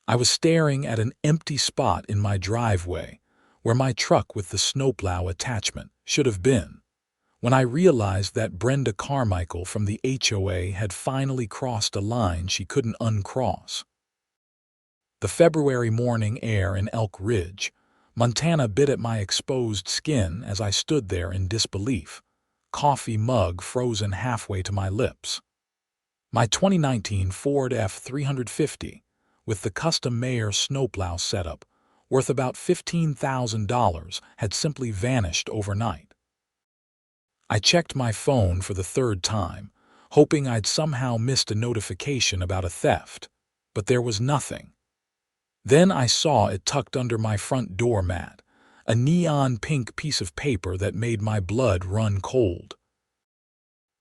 I was staring at an empty spot in my driveway where my truck with the snowplow attachment should have been, when I realized that Brenda Carmichael from the HOA had finally crossed a line she couldn't uncross. The February morning air in Elk Ridge, Montana bit at my exposed skin as I stood there in disbelief, coffee mug frozen halfway to my lips. My 2019 Ford F-350, with the custom Mayer snowplow setup, worth about $15,000, had simply vanished overnight. I checked my phone for the third time, hoping I'd somehow missed a notification about a theft, but there was nothing. Then I saw it tucked under my front door mat, a neon pink piece of paper that made my blood run cold.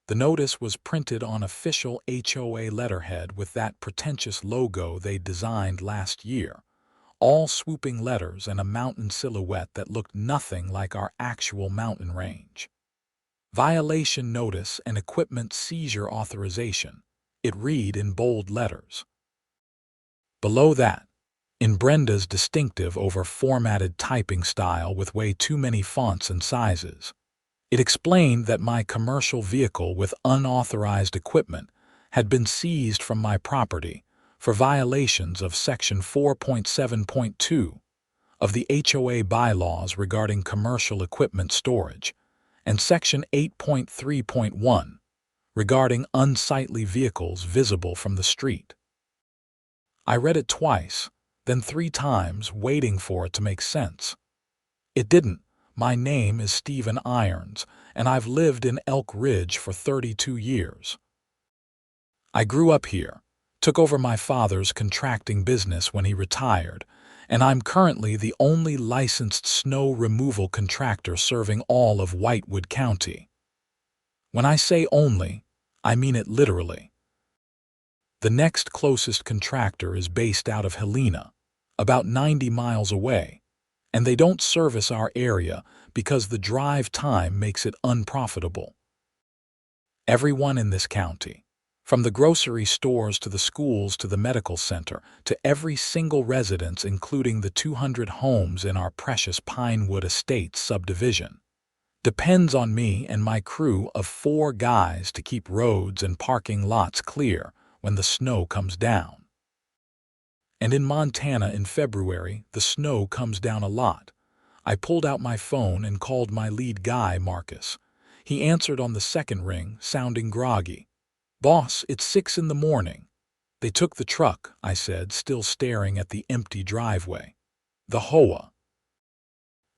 The notice was printed on official HOA letterhead with that pretentious logo they designed last year, all swooping letters and a mountain silhouette that looked nothing like our actual mountain range. Violation notice and equipment seizure authorization, it read in bold letters. Below that, in Brenda's distinctive over-formatted typing style with way too many fonts and sizes, it explained that my commercial vehicle with unauthorized equipment had been seized from my property for violations of Section 4.7.2 of the HOA bylaws regarding commercial equipment storage, and Section 8.3.1 regarding unsightly vehicles visible from the street. I read it twice, then 3 times, waiting for it to make sense. It didn't. My name is Stephen Irons, and I've lived in Elk Ridge for 32 years. I grew up here, took over my father's contracting business when he retired, and I'm currently the only licensed snow removal contractor serving all of Whitewood County. When I say only, I mean it literally. The next closest contractor is based out of Helena, about 90 miles away, and they don't service our area because the drive time makes it unprofitable. Everyone in this county, from the grocery stores to the schools to the medical center, to every single residence including the 200 homes in our precious Pinewood Estates subdivision, depends on me and my crew of 4 guys to keep roads and parking lots clear when the snow comes down. And in Montana in February, the snow comes down a lot. I pulled out my phone and called my lead guy, Marcus. He answered on the second ring, sounding groggy. "Boss, it's 6 in the morning." "They took the truck," I said, still staring at the empty driveway. "The HOA.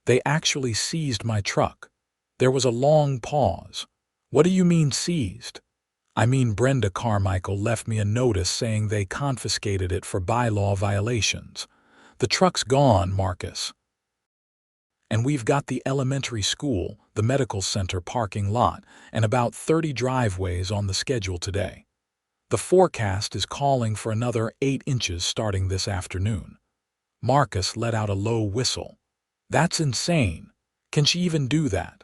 They actually seized my truck." There was a long pause. "What do you mean seized?" "I mean Brenda Carmichael left me a notice saying they confiscated it for bylaw violations. The truck's gone, Marcus. And we've got the elementary school, the medical center parking lot, and about 30 driveways on the schedule today. The forecast is calling for another 8 inches starting this afternoon." Marcus let out a low whistle. "That's insane. Can she even do that?"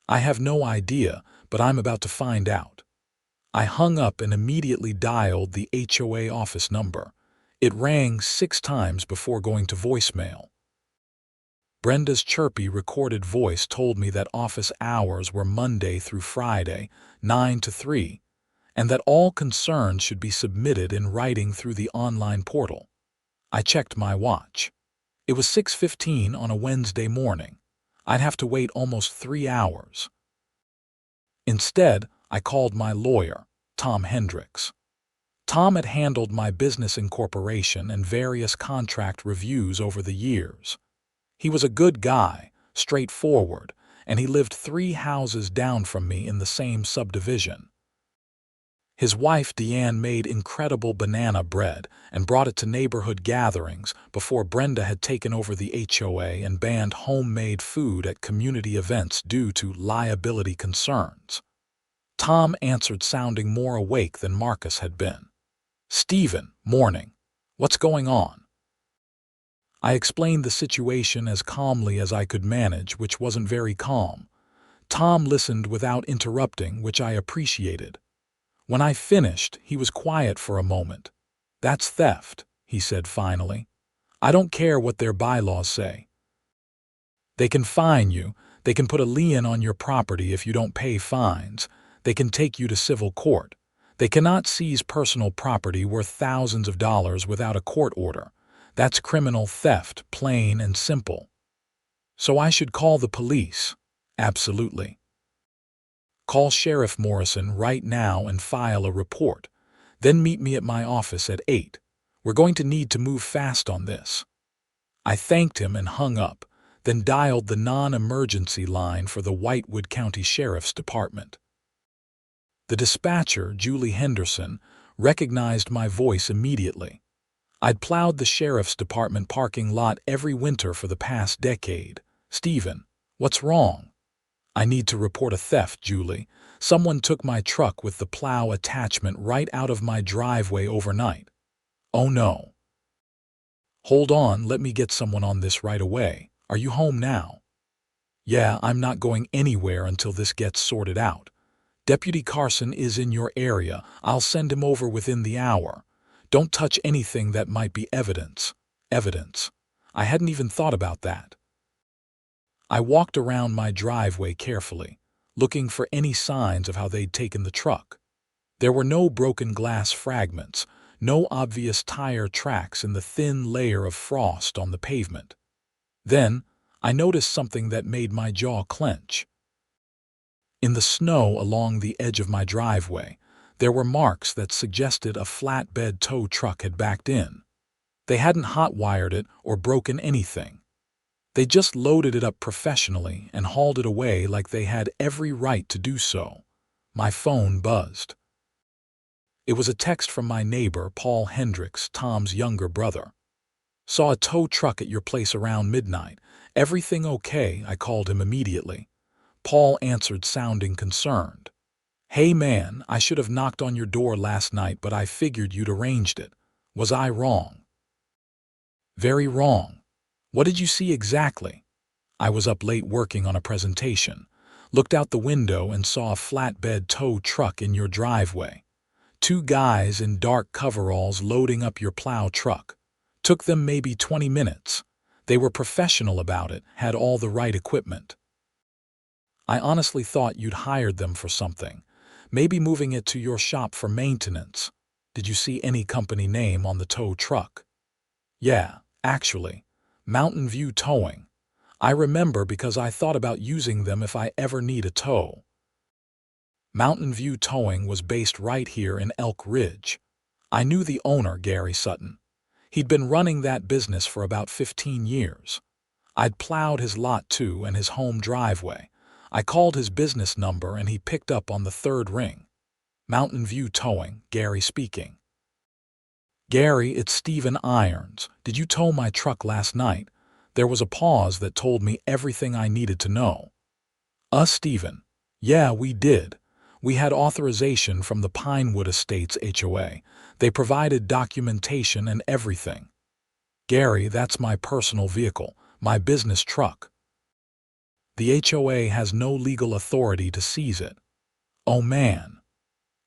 "I have no idea, but I'm about to find out." I hung up and immediately dialed the HOA office number. It rang 6 times before going to voicemail. Brenda's chirpy recorded voice told me that office hours were Monday through Friday, 9 to 3, and that all concerns should be submitted in writing through the online portal. I checked my watch. It was 6:15 on a Wednesday morning. I'd have to wait almost 3 hours. Instead, I called my lawyer, Tom Hendricks. Tom had handled my business incorporation and various contract reviews over the years. He was a good guy, straightforward, and he lived 3 houses down from me in the same subdivision. His wife Deanne made incredible banana bread and brought it to neighborhood gatherings before Brenda had taken over the HOA and banned homemade food at community events due to liability concerns. Tom answered sounding more awake than Marcus had been. "Stephen, morning. What's going on?" I explained the situation as calmly as I could manage, which wasn't very calm. Tom listened without interrupting, which I appreciated. When I finished, he was quiet for a moment. "That's theft. he said finally. "I don't care what their bylaws say. They can fine you, they can put a lien on your property if you don't pay fines, they can take you to civil court. They cannot seize personal property worth thousands of dollars without a court order. That's criminal theft, plain and simple. So I should call the police." "Absolutely. Call Sheriff Morrison right now and file a report. Then meet me at my office at 8. We're going to need to move fast on this." I thanked him and hung up, then dialed the non-emergency line for the Whitewood County Sheriff's Department. The dispatcher, Julie Henderson, recognized my voice immediately. I'd plowed the Sheriff's Department parking lot every winter for the past decade. "Stephen, what's wrong?" "I need to report a theft, Julie. Someone took my truck with the plow attachment right out of my driveway overnight." "Oh no." "Hold on, let me get someone on this right away. Are you home now?" "Yeah, I'm not going anywhere until this gets sorted out. Deputy Carson is in your area. I'll send him over within the hour. Don't touch anything that might be evidence." "Evidence? I hadn't even thought about that." I walked around my driveway carefully, looking for any signs of how they'd taken the truck. There were no broken glass fragments, no obvious tire tracks in the thin layer of frost on the pavement. Then, I noticed something that made my jaw clench. In the snow along the edge of my driveway, there were marks that suggested a flatbed tow truck had backed in. They hadn't hot-wired it or broken anything. They just loaded it up professionally and hauled it away like they had every right to do so. My phone buzzed. It was a text from my neighbor, Paul Hendricks, Tom's younger brother. "Saw a tow truck at your place around midnight. Everything okay?" I called him immediately. Paul answered, sounding concerned. "Hey man, I should have knocked on your door last night, but I figured you'd arranged it. Was I wrong?" "Very wrong. What did you see exactly?" "I was up late working on a presentation. Looked out the window and saw a flatbed tow truck in your driveway. 2 guys in dark coveralls loading up your plow truck. Took them maybe 20 minutes. They were professional about it, had all the right equipment. I honestly thought you'd hired them for something, maybe moving it to your shop for maintenance. Did you see any company name on the tow truck?" "Yeah, actually. Mountain View Towing. I remember because I thought about using them if I ever need a tow." Mountain View Towing was based right here in Elk Ridge. I knew the owner, Gary Sutton. He'd been running that business for about 15 years. I'd plowed his lot too and his home driveway. I called his business number and he picked up on the 3rd ring. "Mountain View Towing, Gary speaking." "Gary, it's Stephen Irons. Did you tow my truck last night?" There was a pause that told me everything I needed to know. Stephen. "Yeah, we did. We had authorization from the Pinewood Estates HOA. They provided documentation and everything." "Gary, that's my personal vehicle, my business truck. The HOA has no legal authority to seize it." "Oh man."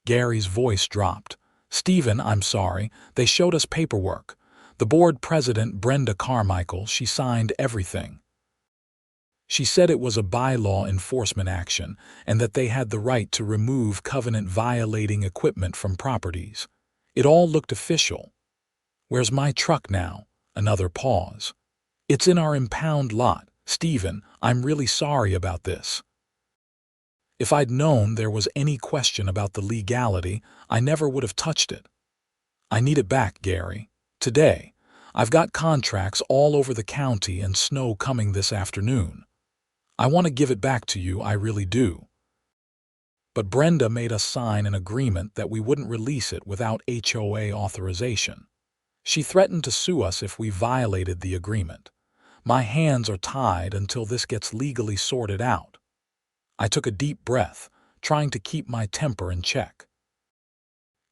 Gary's voice dropped. "Stephen, I'm sorry. They showed us paperwork. The board president, Brenda Carmichael, she signed everything. She said it was a bylaw enforcement action and that they had the right to remove covenant-violating equipment from properties. It all looked official." "Where's my truck now?" Another pause. "It's in our impound lot. Stephen, I'm really sorry about this. If I'd known there was any question about the legality, I never would have touched it. I need it back, Gary. Today. I've got contracts all over the county and snow coming this afternoon. I want to give it back to you, I really do." But Brenda made us sign an agreement that we wouldn't release it without HOA authorization. She threatened to sue us if we violated the agreement. My hands are tied until this gets legally sorted out. I took a deep breath, trying to keep my temper in check.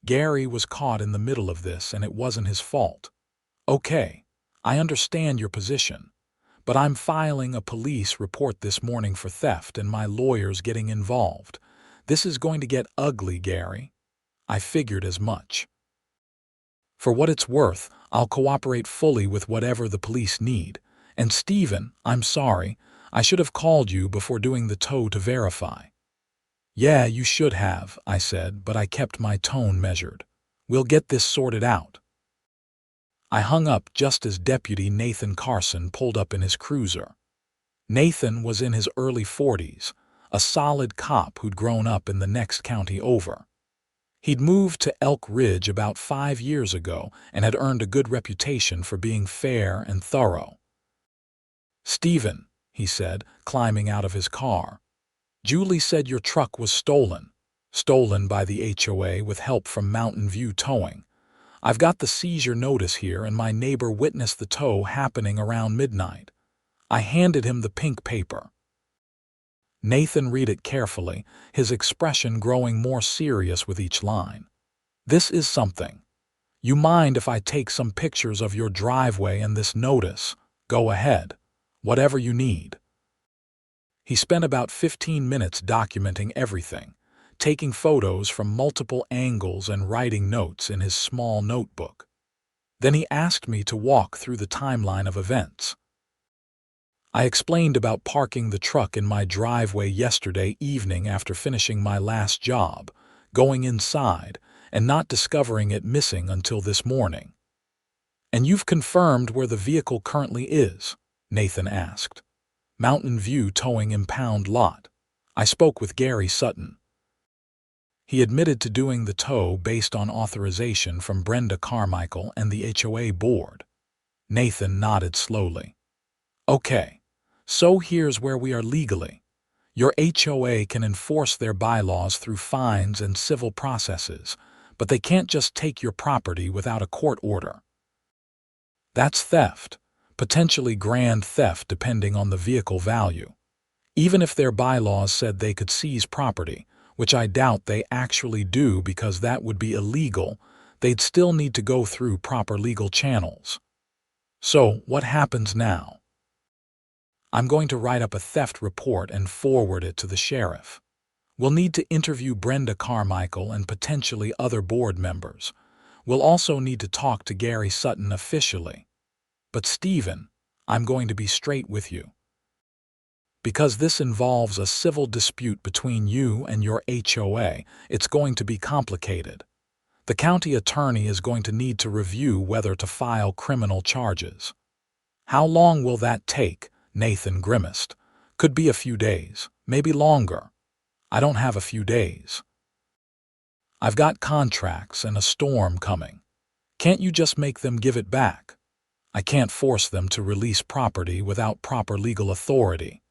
Gary was caught in the middle of this and it wasn't his fault. "Okay, I understand your position, but I'm filing a police report this morning for theft and my lawyer's getting involved. This is going to get ugly, Gary." I figured as much. For what it's worth, I'll cooperate fully with whatever the police need. And Stephen, I'm sorry, I should have called you before doing the tow to verify." "Yeah, you should have," I said, but I kept my tone measured. "We'll get this sorted out." I hung up just as Deputy Nathan Carson pulled up in his cruiser. Nathan was in his early 40s, a solid cop who'd grown up in the next county over. He'd moved to Elk Ridge about 5 years ago and had earned a good reputation for being fair and thorough. "Stephen," he said, climbing out of his car, "Julie said your truck was stolen. Stolen by the HOA with help from Mountain View Towing. I've got the seizure notice here, and my neighbor witnessed the tow happening around midnight." I handed him the pink paper. Nathan read it carefully, his expression growing more serious with each line. "This is something. You mind if I take some pictures of your driveway and this notice? Go ahead. Whatever you need." He spent about 15 minutes documenting everything, taking photos from multiple angles and writing notes in his small notebook. Then he asked me to walk through the timeline of events. I explained about parking the truck in my driveway yesterday evening after finishing my last job, going inside, and not discovering it missing until this morning. "And you've confirmed where the vehicle currently is?" Nathan asked. "Mountain View Towing Impound Lot. I spoke with Gary Sutton." He admitted to doing the tow based on authorization from Brenda Carmichael and the HOA board. Nathan nodded slowly. "Okay. So here's where we are legally. Your HOA can enforce their bylaws through fines and civil processes, but they can't just take your property without a court order. That's theft, potentially grand theft depending on the vehicle value. Even if their bylaws said they could seize property, which I doubt they actually do because that would be illegal, they'd still need to go through proper legal channels. So what happens now? I'm going to write up a theft report and forward it to the sheriff. We'll need to interview Brenda Carmichael and potentially other board members. We'll also need to talk to Gary Sutton officially. But Stephen, I'm going to be straight with you. Because this involves a civil dispute between you and your HOA, it's going to be complicated. The county attorney is going to need to review whether to file criminal charges." "How long will that take?" Nathan grimaced. "Could be a few days, maybe longer." "I don't have a few days. I've got contracts and a storm coming. Can't you just make them give it back? I can't force them to release property without proper legal authority.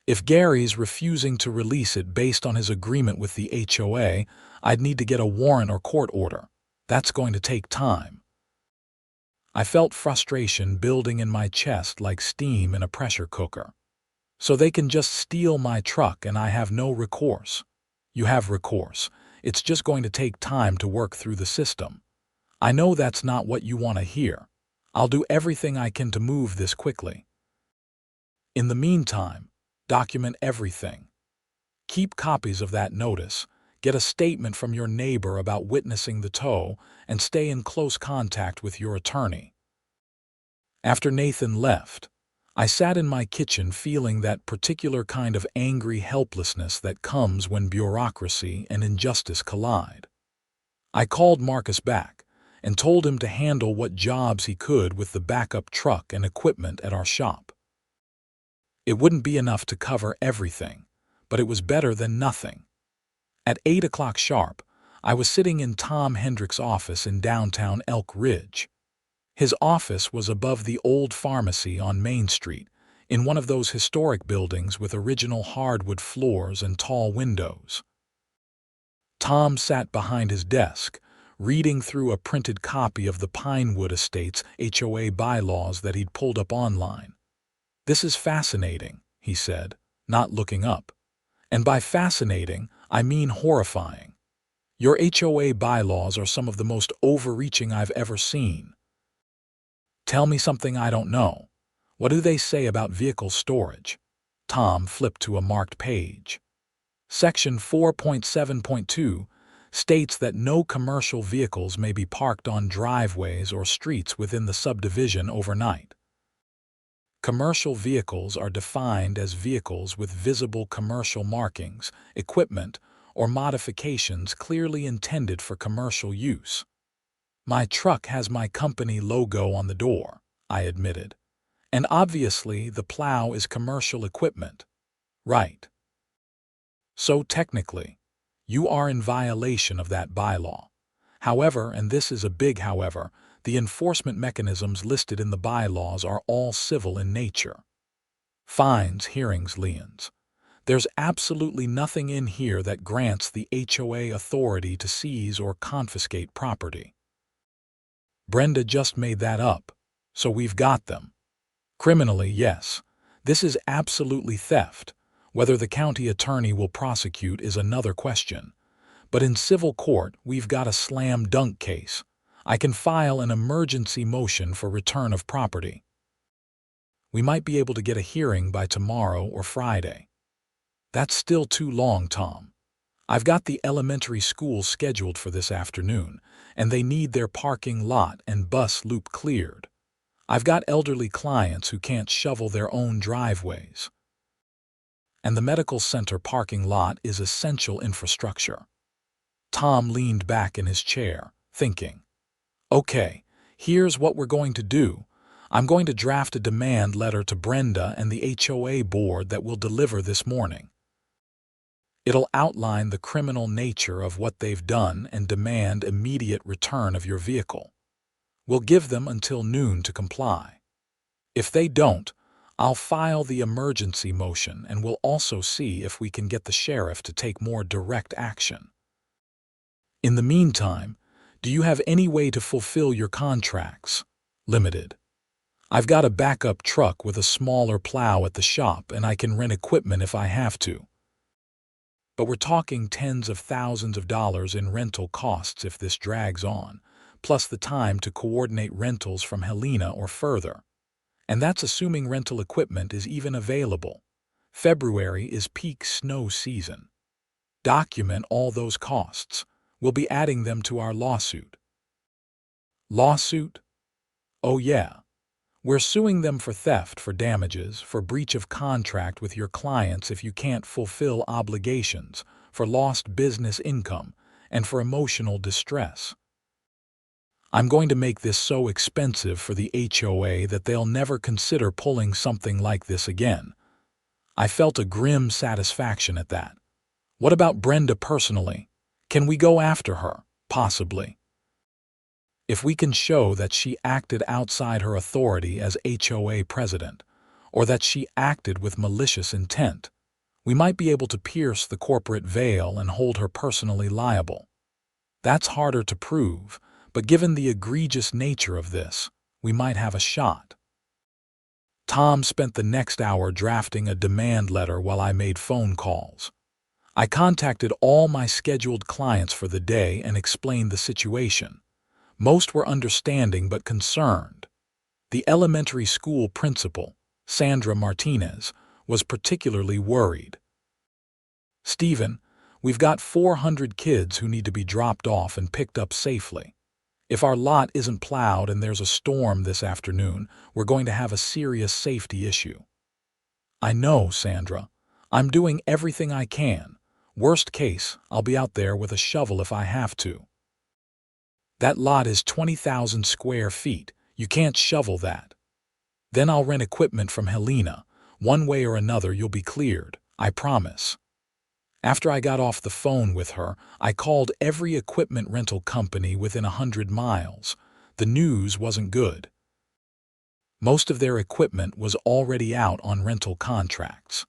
If Gary's refusing to release it based on his agreement with the HOA, I'd need to get a warrant or court order. That's going to take time." I felt frustration building in my chest like steam in a pressure cooker. "So they can just steal my truck and I have no recourse?" "You have recourse. It's just going to take time to work through the system. I know that's not what you want to hear. I'll do everything I can to move this quickly. In the meantime, document everything. Keep copies of that notice, get a statement from your neighbor about witnessing the tow, and stay in close contact with your attorney." After Nathan left, I sat in my kitchen feeling that particular kind of angry helplessness that comes when bureaucracy and injustice collide. I called Marcus back and told him to handle what jobs he could with the backup truck and equipment at our shop. It wouldn't be enough to cover everything, but it was better than nothing. At 8 o'clock sharp, I was sitting in Tom Hendrick's office in downtown Elk Ridge. His office was above the old pharmacy on Main Street, in one of those historic buildings with original hardwood floors and tall windows. Tom sat behind his desk, reading through a printed copy of the Pinewood Estates HOA bylaws that he'd pulled up online. "This is fascinating," he said, not looking up. "And by fascinating, I mean horrifying. Your HOA bylaws are some of the most overreaching I've ever seen." "Tell me something I don't know. What do they say about vehicle storage?" Tom flipped to a marked page. "Section 4.7.2 states that no commercial vehicles may be parked on driveways or streets within the subdivision overnight. Commercial vehicles are defined as vehicles with visible commercial markings, equipment, or modifications clearly intended for commercial use. My truck has my company logo on the door, I admitted. And obviously the plow is commercial equipment. Right. So technically, you are in violation of that bylaw. However, and this is a big however, the enforcement mechanisms listed in the bylaws are all civil in nature. Fines, hearings, liens. There's absolutely nothing in here that grants the HOA authority to seize or confiscate property. Brenda just made that up, so we've got them. Criminally, yes. This is absolutely theft. Whether the county attorney will prosecute is another question. But in civil court, we've got a slam dunk case. I can file an emergency motion for return of property. We might be able to get a hearing by tomorrow or Friday. That's still too long, Tom. I've got the elementary school scheduled for this afternoon, and they need their parking lot and bus loop cleared. I've got elderly clients who can't shovel their own driveways. And the medical center parking lot is essential infrastructure. Tom leaned back in his chair, thinking, okay, here's what we're going to do. I'm going to draft a demand letter to Brenda and the HOA board that we'll deliver this morning. It'll outline the criminal nature of what they've done and demand immediate return of your vehicle. We'll give them until noon to comply. If they don't, I'll file the emergency motion and we'll also see if we can get the sheriff to take more direct action. In the meantime, do you have any way to fulfill your contracts? Limited. I've got a backup truck with a smaller plow at the shop and I can rent equipment if I have to. But we're talking tens of thousands of dollars in rental costs if this drags on, plus the time to coordinate rentals from Helena or further. And that's assuming rental equipment is even available. February is peak snow season. Document all those costs. We'll be adding them to our lawsuit. Lawsuit? Oh yeah. We're suing them for theft, for damages, for breach of contract with your clients if you can't fulfill obligations, for lost business income, and for emotional distress. I'm going to make this so expensive for the HOA that they'll never consider pulling something like this again. I felt a grim satisfaction at that. What about Brenda personally? Can we go after her? Possibly. If we can show that she acted outside her authority as HOA president, or that she acted with malicious intent, we might be able to pierce the corporate veil and hold her personally liable. That's harder to prove, but given the egregious nature of this, we might have a shot. Tom spent the next hour drafting a demand letter while I made phone calls. I contacted all my scheduled clients for the day and explained the situation. Most were understanding but concerned. The elementary school principal, Sandra Martinez, was particularly worried. Stephen, we've got 400 kids who need to be dropped off and picked up safely. If our lot isn't plowed and there's a storm this afternoon, we're going to have a serious safety issue. I know, Sandra. I'm doing everything I can. Worst case, I'll be out there with a shovel if I have to. That lot is 20,000 square feet. You can't shovel that. Then I'll rent equipment from Helena. One way or another you'll be cleared, I promise. After I got off the phone with her, I called every equipment rental company within 100 miles. The news wasn't good. Most of their equipment was already out on rental contracts.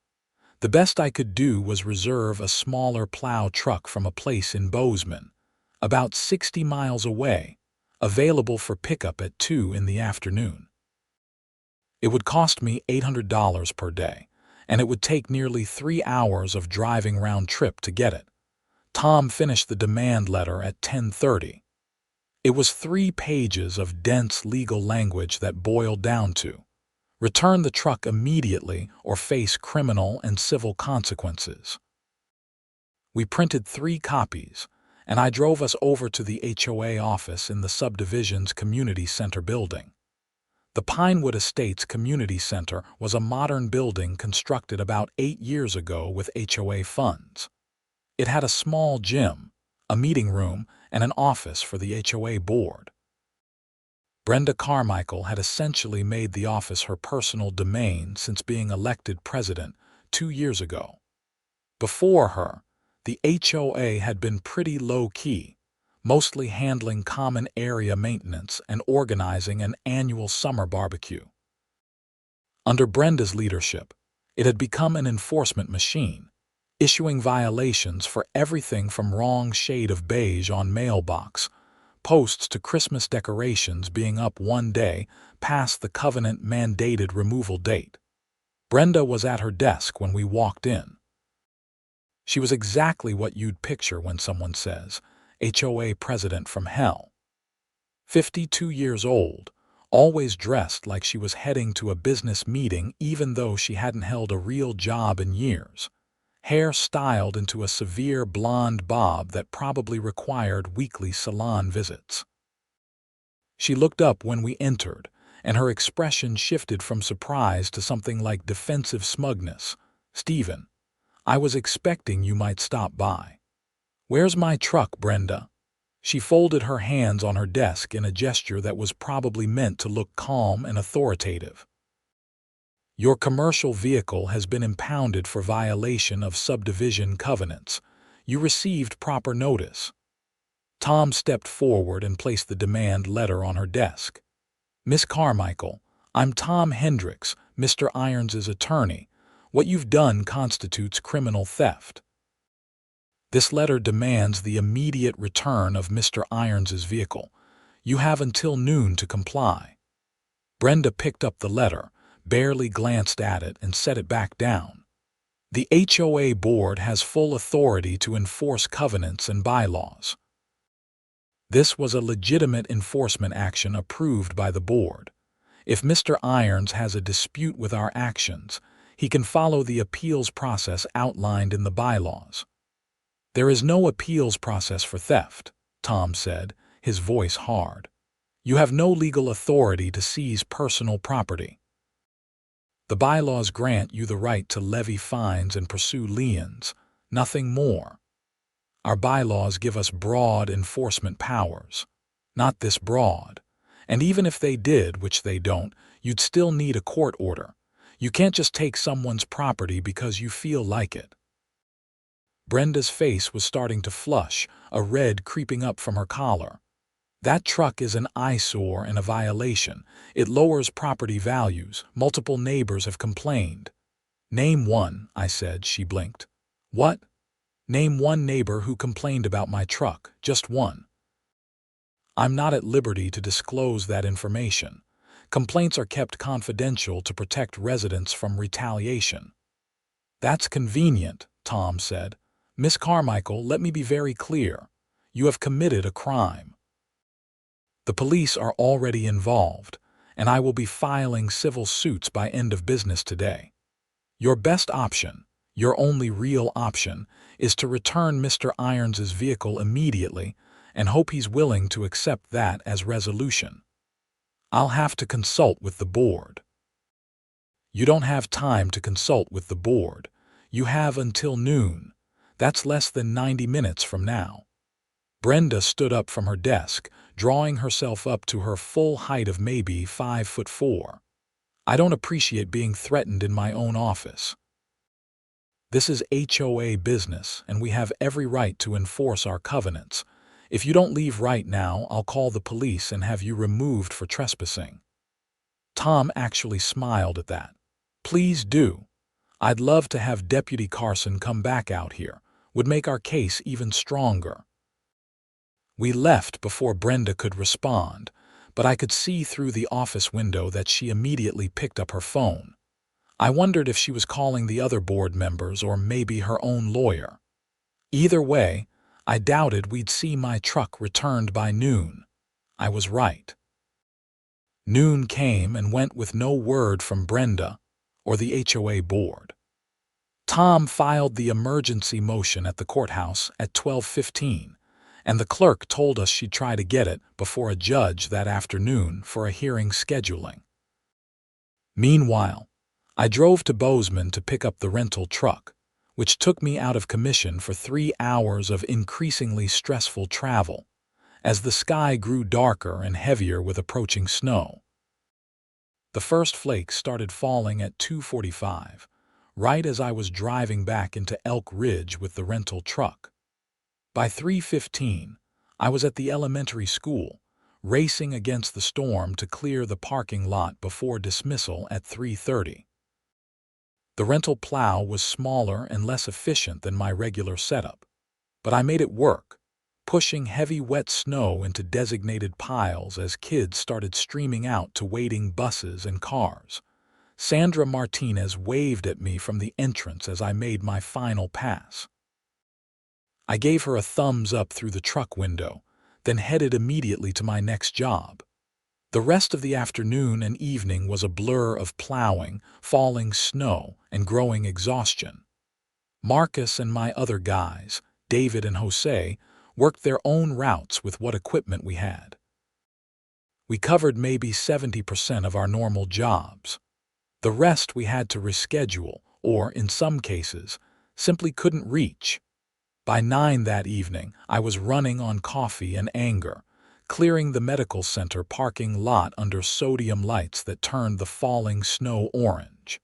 The best I could do was reserve a smaller plow truck from a place in Bozeman, about 60 miles away, available for pickup at 2 in the afternoon. It would cost me $800 per day, and it would take nearly 3 hours of driving round trip to get it. Tom finished the demand letter at 10:30. It was 3 pages of dense legal language that boiled down to: return the truck immediately or face criminal and civil consequences. We printed 3 copies, and I drove us over to the HOA office in the subdivision's community center building. The Pinewood Estates Community Center was a modern building constructed about 8 years ago with HOA funds. It had a small gym, a meeting room, and an office for the HOA board. Brenda Carmichael had essentially made the office her personal domain since being elected president 2 years ago. Before her, the HOA had been pretty low-key, mostly handling common area maintenance and organizing an annual summer barbecue. Under Brenda's leadership, it had become an enforcement machine, issuing violations for everything from wrong shade of beige on mailbox posts to Christmas decorations being up one day past the covenant-mandated removal date. Brenda was at her desk when we walked in. She was exactly what you'd picture when someone says, HOA president from hell. 52 years old, always dressed like she was heading to a business meeting even though she hadn't held a real job in years. Hair styled into a severe blonde bob that probably required weekly salon visits. She looked up when we entered, and her expression shifted from surprise to something like defensive smugness. "Stephen, I was expecting you might stop by." "Where's my truck, Brenda?" She folded her hands on her desk in a gesture that was probably meant to look calm and authoritative. "Your commercial vehicle has been impounded for violation of subdivision covenants. You received proper notice." Tom stepped forward and placed the demand letter on her desk. "Miss Carmichael, I'm Tom Hendricks, Mr. Irons's attorney. What you've done constitutes criminal theft. This letter demands the immediate return of Mr. Irons's vehicle. You have until noon to comply." Brenda picked up the letter, barely glanced at it, and set it back down. The HOA board has full authority to enforce covenants and bylaws. This was a legitimate enforcement action approved by the board. If Mr. Irons has a dispute with our actions, he can follow the appeals process outlined in the bylaws. "There is no appeals process for theft," Tom said, his voice hard. "You have no legal authority to seize personal property. The bylaws grant you the right to levy fines and pursue liens, nothing more. Our bylaws give us broad enforcement powers. Not this broad. And even if they did, which they don't, you'd still need a court order. You can't just take someone's property because you feel like it." Brenda's face was starting to flush, a red creeping up from her collar. "That truck is an eyesore and a violation. It lowers property values. Multiple neighbors have complained." "Name one," I said. She blinked. "What?" "Name one neighbor who complained about my truck. Just one." "I'm not at liberty to disclose that information. Complaints are kept confidential to protect residents from retaliation." "That's convenient," Tom said. "Miss Carmichael, let me be very clear. You have committed a crime. The police are already involved, and I will be filing civil suits by end of business today. Your best option, your only real option, is to return Mr. Irons's vehicle immediately and hope he's willing to accept that as resolution. I'll have to consult with the board." "You don't have time to consult with the board. You have until noon. That's less than 90 minutes from now." Brenda stood up from her desk, drawing herself up to her full height of maybe 5'4". "I don't appreciate being threatened in my own office. This is HOA business, and we have every right to enforce our covenants. If you don't leave right now, I'll call the police and have you removed for trespassing." Tom actually smiled at that. "Please do. I'd love to have Deputy Carson come back out here. Would make our case even stronger." We left before Brenda could respond, but I could see through the office window that she immediately picked up her phone. I wondered if she was calling the other board members or maybe her own lawyer. Either way, I doubted we'd see my truck returned by noon. I was right. Noon came and went with no word from Brenda or the HOA board. Tom filed the emergency motion at the courthouse at 12:15, and the clerk told us she'd try to get it before a judge that afternoon for a hearing scheduling. Meanwhile, I drove to Bozeman to pick up the rental truck, which took me out of commission for 3 hours of increasingly stressful travel, as the sky grew darker and heavier with approaching snow. The first flakes started falling at 2:45, right as I was driving back into Elk Ridge with the rental truck. By 3:15, I was at the elementary school, racing against the storm to clear the parking lot before dismissal at 3:30. The rental plow was smaller and less efficient than my regular setup, but I made it work, pushing heavy wet snow into designated piles as kids started streaming out to waiting buses and cars. Sandra Martinez waved at me from the entrance as I made my final pass. I gave her a thumbs up through the truck window, then headed immediately to my next job. The rest of the afternoon and evening was a blur of plowing, falling snow, and growing exhaustion. Marcus and my other guys, David and Jose, worked their own routes with what equipment we had. We covered maybe 70% of our normal jobs. The rest we had to reschedule, or, in some cases, simply couldn't reach. By 9 that evening, I was running on coffee and anger, clearing the medical center parking lot under sodium lights that turned the falling snow orange.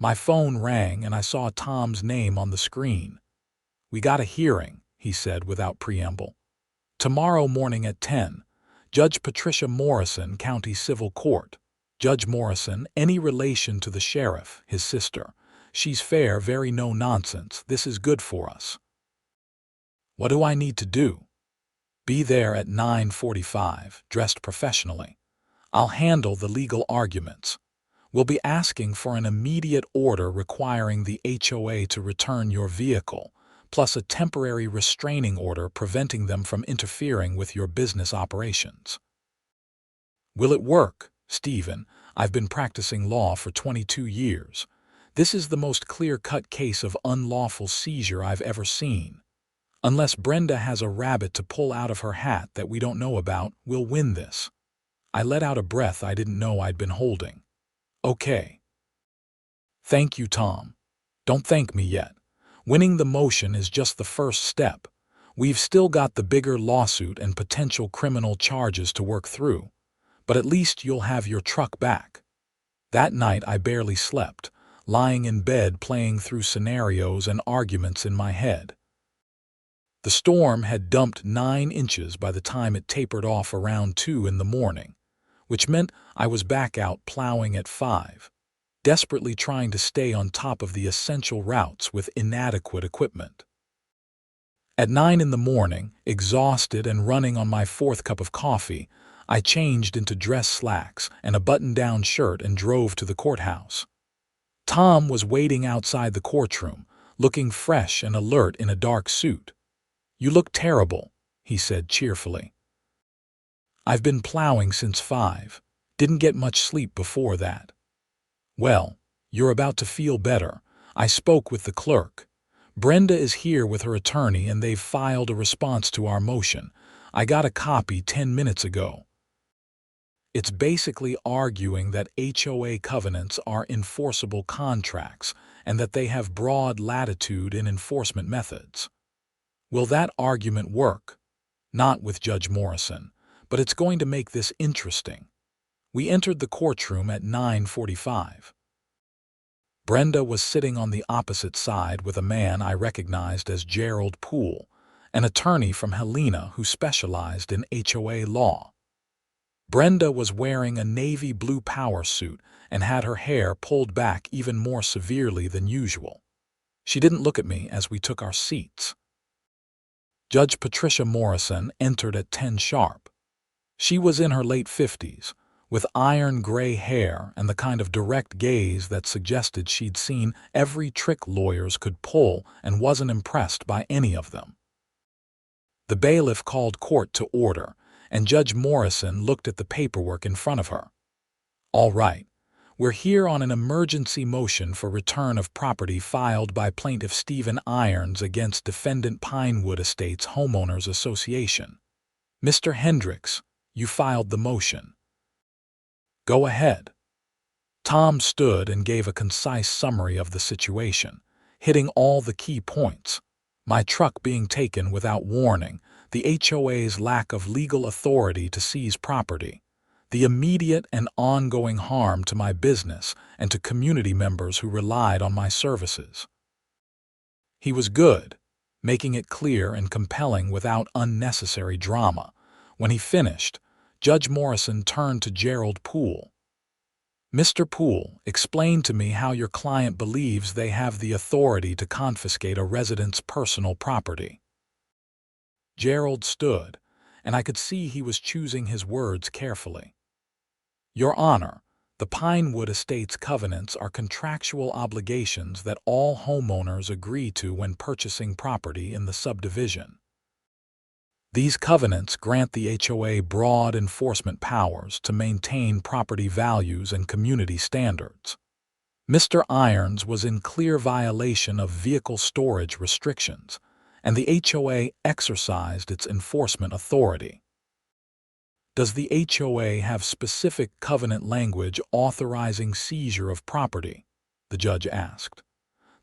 My phone rang and I saw Tom's name on the screen. "We got a hearing," he said without preamble. "Tomorrow morning at 10, Judge Patricia Morrison, County Civil Court. Judge Morrison, any relation to the sheriff, his sister. She's fair, very no nonsense. This is good for us." What do I need to do? Be there at 9:45, dressed professionally. I'll handle the legal arguments. We'll be asking for an immediate order requiring the HOA to return your vehicle, plus a temporary restraining order preventing them from interfering with your business operations. Will it work, Stephen? I've been practicing law for 22 years. This is the most clear-cut case of unlawful seizure I've ever seen. Unless Brenda has a rabbit to pull out of her hat that we don't know about, we'll win this. I let out a breath I didn't know I'd been holding. Okay. Thank you, Tom. Don't thank me yet. Winning the motion is just the first step. We've still got the bigger lawsuit and potential criminal charges to work through, but at least you'll have your truck back. That night I barely slept, lying in bed playing through scenarios and arguments in my head. The storm had dumped 9 inches by the time it tapered off around 2 in the morning, which meant I was back out plowing at 5, desperately trying to stay on top of the essential routes with inadequate equipment. At 9 in the morning, exhausted and running on my 4th cup of coffee, I changed into dress slacks and a button-down shirt and drove to the courthouse. Tom was waiting outside the courtroom, looking fresh and alert in a dark suit. "You look terrible," he said cheerfully. "I've been plowing since 5. Didn't get much sleep before that." "Well, you're about to feel better." I spoke with the clerk. "Brenda is here with her attorney and they've filed a response to our motion. I got a copy 10 minutes ago. It's basically arguing that HOA covenants are enforceable contracts and that they have broad latitude in enforcement methods." Will that argument work? Not with Judge Morrison, but it's going to make this interesting. We entered the courtroom at 9:45. Brenda was sitting on the opposite side with a man I recognized as Gerald Poole, an attorney from Helena who specialized in HOA law. Brenda was wearing a navy blue power suit and had her hair pulled back even more severely than usual. She didn't look at me as we took our seats. Judge Patricia Morrison entered at 10 sharp. She was in her late 50s, with iron gray hair and the kind of direct gaze that suggested she'd seen every trick lawyers could pull and wasn't impressed by any of them. The bailiff called court to order, and Judge Morrison looked at the paperwork in front of her. "All right, We're here on an emergency motion for return of property filed by Plaintiff Stephen Irons against Defendant Pinewood Estates Homeowners Association. Mr. Hendricks, you filed the motion. Go ahead. Tom stood and gave a concise summary of the situation, hitting all the key points. My truck being taken without warning, the HOA's lack of legal authority to seize property, the immediate and ongoing harm to my business and to community members who relied on my services. He was good, making it clear and compelling without unnecessary drama. When he finished, Judge Morrison turned to Gerald Poole. Mr. Poole, explain to me how your client believes they have the authority to confiscate a resident's personal property. Gerald stood, and I could see he was choosing his words carefully. Your Honor, the Pinewood Estates covenants are contractual obligations that all homeowners agree to when purchasing property in the subdivision. These covenants grant the HOA broad enforcement powers to maintain property values and community standards. Mr. Irons was in clear violation of vehicle storage restrictions, and the HOA exercised its enforcement authority. Does the HOA have specific covenant language authorizing seizure of property? The judge asked.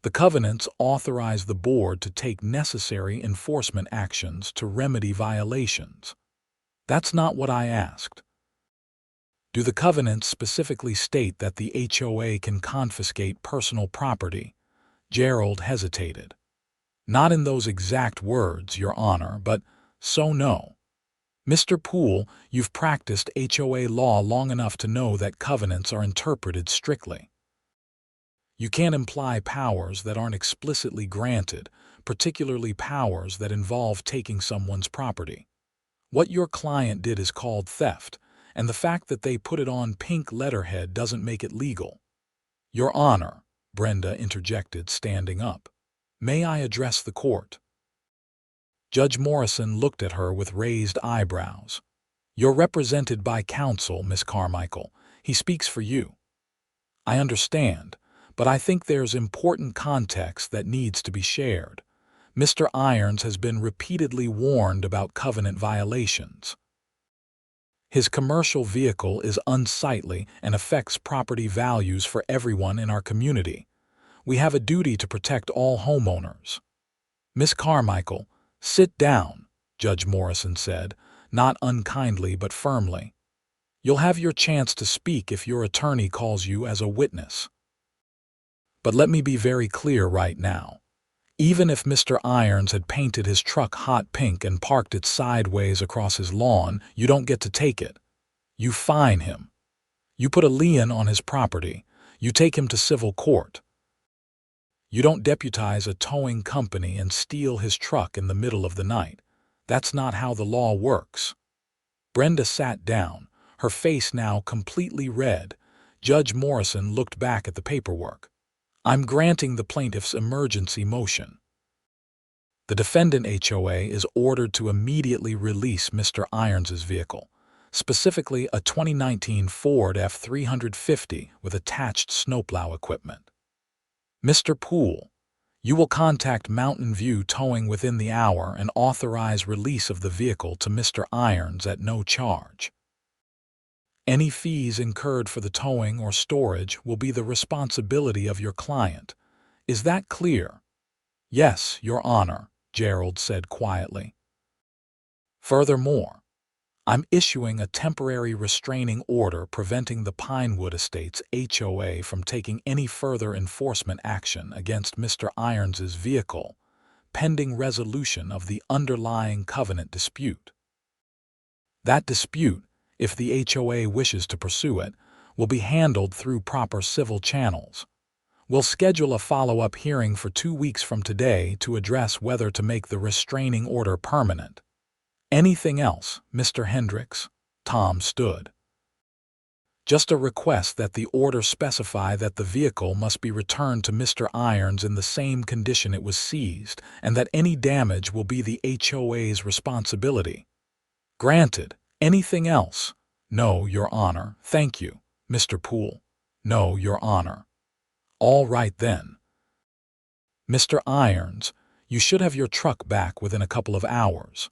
The covenants authorize the board to take necessary enforcement actions to remedy violations. That's not what I asked. Do the covenants specifically state that the HOA can confiscate personal property? Gerald hesitated. Not in those exact words, Your Honor, but so no. Mr. Poole, you've practiced HOA law long enough to know that covenants are interpreted strictly. You can't imply powers that aren't explicitly granted, particularly powers that involve taking someone's property. What your client did is called theft, and the fact that they put it on pink letterhead doesn't make it legal. Your Honor, Brenda interjected, standing up. May I address the court? Judge Morrison looked at her with raised eyebrows. You're represented by counsel, Miss Carmichael. He speaks for you. I understand, but I think there's important context that needs to be shared. Mr. Irons has been repeatedly warned about covenant violations. His commercial vehicle is unsightly and affects property values for everyone in our community. We have a duty to protect all homeowners. Miss Carmichael, sit down, Judge Morrison said, not unkindly but firmly. You'll have your chance to speak if your attorney calls you as a witness. But let me be very clear right now. Even if Mr. Irons had painted his truck hot pink and parked it sideways across his lawn, you don't get to take it. You fine him. You put a lien on his property. You take him to civil court. You don't deputize a towing company and steal his truck in the middle of the night. That's not how the law works. Brenda sat down, her face now completely red. Judge Morrison looked back at the paperwork. I'm granting the plaintiff's emergency motion. The defendant HOA is ordered to immediately release Mr. Irons's vehicle, specifically a 2019 Ford F350 with attached snowplow equipment. Mr. Poole, you will contact Mountain View Towing within the hour and authorize release of the vehicle to Mr. Irons at no charge. Any fees incurred for the towing or storage will be the responsibility of your client. Is that clear? Yes, Your Honor, Gerald said quietly. Furthermore, I'm issuing a temporary restraining order preventing the Pinewood Estates HOA from taking any further enforcement action against Mr. Irons's vehicle, pending resolution of the underlying covenant dispute. That dispute, if the HOA wishes to pursue it, will be handled through proper civil channels. We'll schedule a follow-up hearing for 2 weeks from today to address whether to make the restraining order permanent. Anything else, Mr. Hendricks? Tom stood. Just a request that the order specify that the vehicle must be returned to Mr. Irons in the same condition it was seized, and that any damage will be the HOA's responsibility. Granted. Anything else? No, Your Honor. Thank you, Mr. Poole. "No, Your Honor." "All right then. Mr. Irons, you should have your truck back within a couple of hours.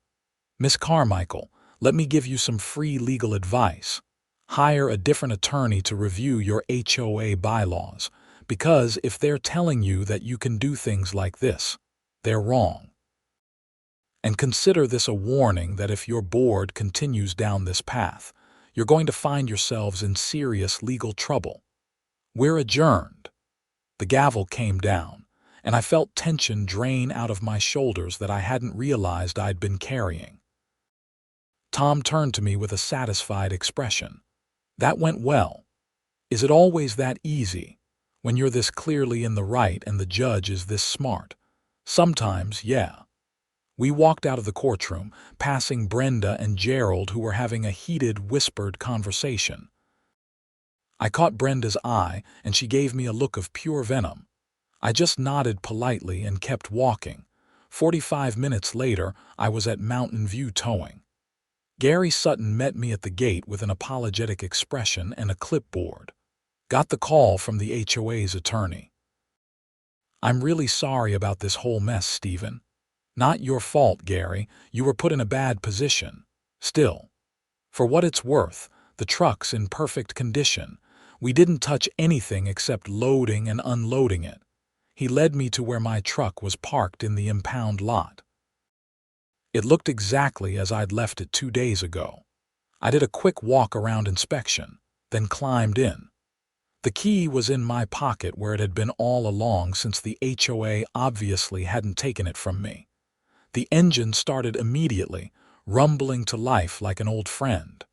Miss Carmichael, let me give you some free legal advice. Hire a different attorney to review your HOA bylaws, because if they're telling you that you can do things like this, they're wrong. And consider this a warning that if your board continues down this path, you're going to find yourselves in serious legal trouble. We're adjourned." The gavel came down, and I felt tension drain out of my shoulders that I hadn't realized I'd been carrying. Tom turned to me with a satisfied expression. "That went well. Is it always that easy, when you're this clearly in the right and the judge is this smart?" "Sometimes, yeah." We walked out of the courtroom, passing Brenda and Gerald, who were having a heated, whispered conversation. I caught Brenda's eye, and she gave me a look of pure venom. I just nodded politely and kept walking. 45 minutes later, I was at Mountain View Towing. Gary Sutton met me at the gate with an apologetic expression and a clipboard. "Got the call from the HOA's attorney. I'm really sorry about this whole mess, Stephen. Not your fault, Gary. You were put in a bad position. Still, for what it's worth, the truck's in perfect condition. We didn't touch anything except loading and unloading it." He led me to where my truck was parked in the impound lot. It looked exactly as I'd left it 2 days ago. I did a quick walk-around inspection, then climbed in. The key was in my pocket where it had been all along, since the HOA obviously hadn't taken it from me. The engine started immediately, rumbling to life like an old friend.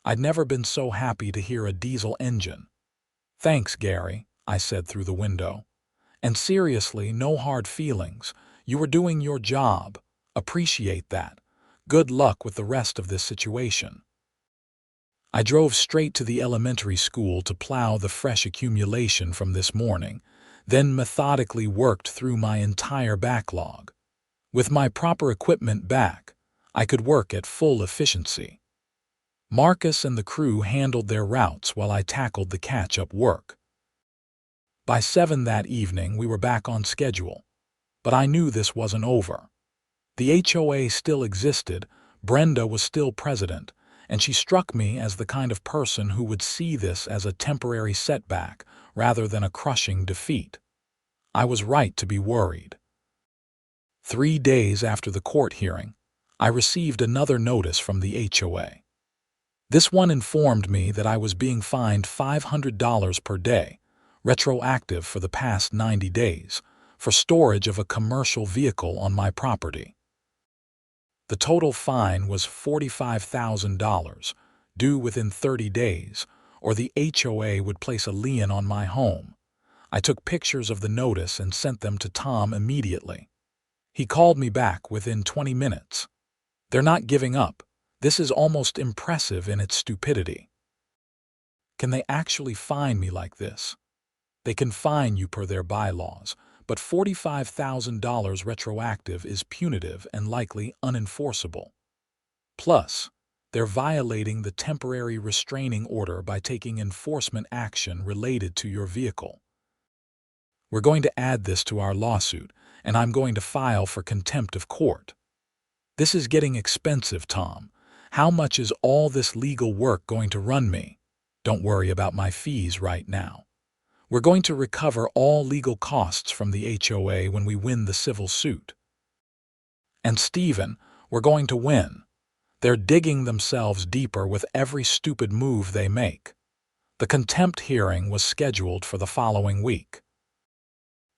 I'd never been so happy to hear a diesel engine. "Thanks, Gary," I said through the window. "And seriously, no hard feelings. You were doing your job. Appreciate that. Good luck with the rest of this situation." I drove straight to the elementary school to plow the fresh accumulation from this morning, then methodically worked through my entire backlog. With my proper equipment back, I could work at full efficiency. Marcus and the crew handled their routes while I tackled the catch-up work. By 7 that evening, we were back on schedule. But I knew this wasn't over. The HOA still existed, Brenda was still president, and she struck me as the kind of person who would see this as a temporary setback rather than a crushing defeat. I was right to be worried. 3 days after the court hearing, I received another notice from the HOA. This one informed me that I was being fined $500 per day, retroactive for the past 90 days, for storage of a commercial vehicle on my property. The total fine was $45,000, due within 30 days, or the HOA would place a lien on my home. I took pictures of the notice and sent them to Tom immediately. He called me back within 20 minutes. "They're not giving up. This is almost impressive in its stupidity. Can they actually fine me like this? They can fine you per their bylaws, but $45,000 retroactive is punitive and likely unenforceable. Plus, they're violating the temporary restraining order by taking enforcement action related to your vehicle. We're going to add this to our lawsuit, and I'm going to file for contempt of court. This is getting expensive, Tom. How much is all this legal work going to run me? Don't worry about my fees right now. We're going to recover all legal costs from the HOA when we win the civil suit. And Stephen, we're going to win. They're digging themselves deeper with every stupid move they make." The contempt hearing was scheduled for the following week.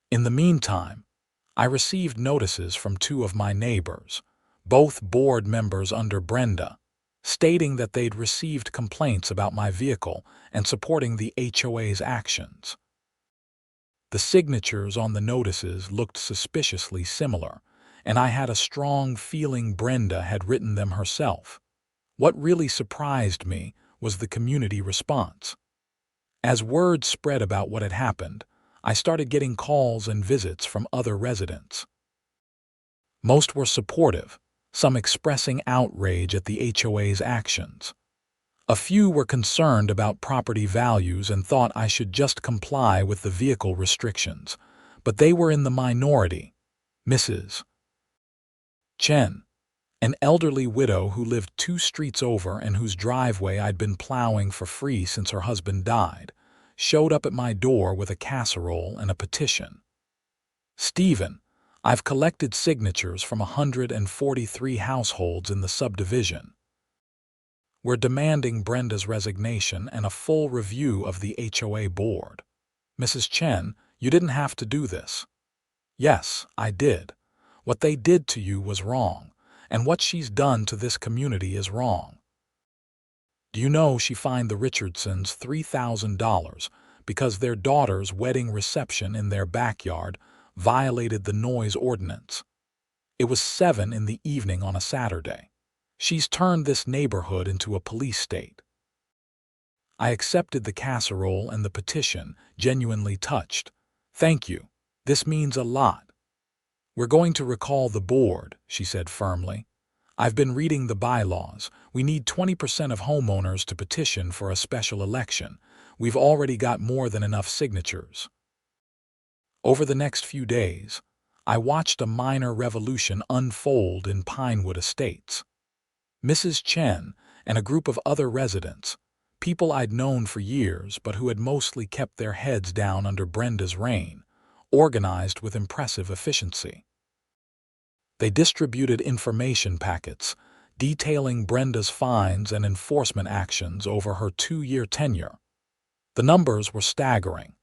In the meantime, I received notices from 2 of my neighbors, both board members under Brenda, stating that they'd received complaints about my vehicle and supporting the HOA's actions. The signatures on the notices looked suspiciously similar, and I had a strong feeling Brenda had written them herself. What really surprised me was the community response. As word spread about what had happened, I started getting calls and visits from other residents. Most were supportive, some expressing outrage at the HOA's actions. A few were concerned about property values and thought I should just comply with the vehicle restrictions, but they were in the minority. Mrs. Chen, an elderly widow who lived 2 streets over and whose driveway I'd been plowing for free since her husband died, showed up at my door with a casserole and a petition. "Stephen, I've collected signatures from 143 households in the subdivision. We're demanding Brenda's resignation and a full review of the HOA board." "Mrs. Chen, you didn't have to do this." "Yes, I did. What they did to you was wrong, and what she's done to this community is wrong. Do you know she fined the Richardsons $3,000 because their daughter's wedding reception in their backyard violated the noise ordinance? It was 7 in the evening on a Saturday. She's turned this neighborhood into a police state." I accepted the casserole and the petition, genuinely touched. "Thank you. This means a lot." "We're going to recall the board," she said firmly. "I've been reading the bylaws. We need 20% of homeowners to petition for a special election. We've already got more than enough signatures." Over the next few days, I watched a minor revolution unfold in Pinewood Estates. Mrs. Chen and a group of other residents, people I'd known for years but who had mostly kept their heads down under Brenda's reign, organized with impressive efficiency. They distributed information packets detailing Brenda's fines and enforcement actions over her 2-year tenure. The numbers were staggering.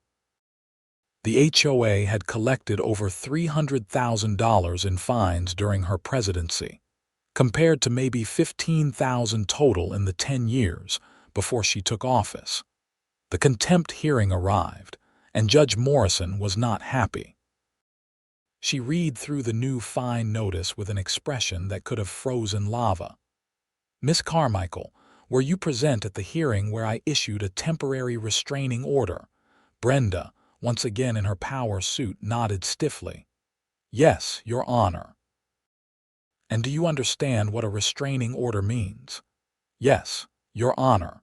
The HOA had collected over $300,000 in fines during her presidency, compared to maybe $15,000 total in the 10 years before she took office. The contempt hearing arrived, and Judge Morrison was not happy. She read through the new fine notice with an expression that could have frozen lava. "Miss Carmichael, were you present at the hearing where I issued a temporary restraining order?" Brenda, once again in her power suit, nodded stiffly. "Yes, Your Honor." "And do you understand what a restraining order means?" "Yes, Your Honor."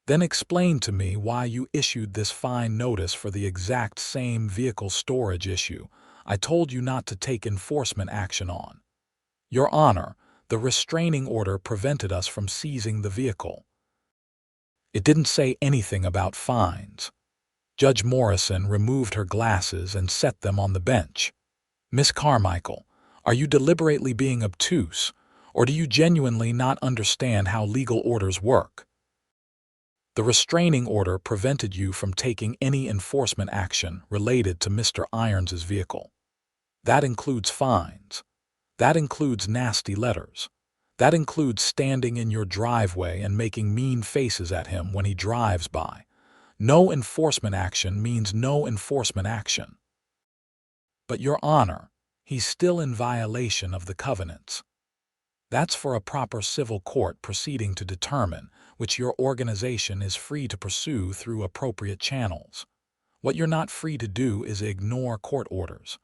"Then explain to me why you issued this fine notice for the exact same vehicle storage issue I told you not to take enforcement action on." "Your Honor, the restraining order prevented us from seizing the vehicle." It didn't say anything about fines. Judge Morrison removed her glasses and set them on the bench. "Miss Carmichael, are you deliberately being obtuse, or do you genuinely not understand how legal orders work? The restraining order prevented you from taking any enforcement action related to Mr. Irons's vehicle. That includes fines. That includes nasty letters. That includes standing in your driveway and making mean faces at him when he drives by. No enforcement action means no enforcement action." "But Your Honor, he's still in violation of the covenants." "That's for a proper civil court proceeding to determine, which your organization is free to pursue through appropriate channels. What you're not free to do is ignore court orders.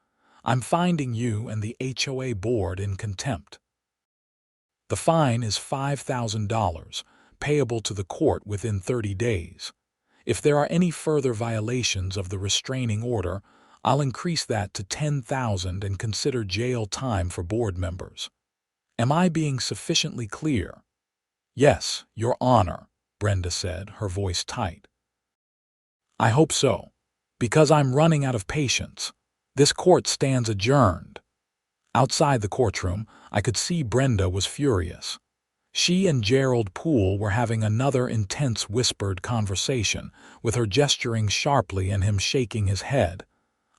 I'm finding you and the HOA board in contempt." "The fine is $5,000, payable to the court within 30 days. If there are any further violations of the restraining order, I'll increase that to $10,000 and consider jail time for board members. Am I being sufficiently clear?" "Yes, Your Honor," Brenda said, her voice tight. "I hope so, because I'm running out of patience. This court stands adjourned." Outside the courtroom, I could see Brenda was furious. She and Gerald Poole were having another intense whispered conversation, with her gesturing sharply and him shaking his head.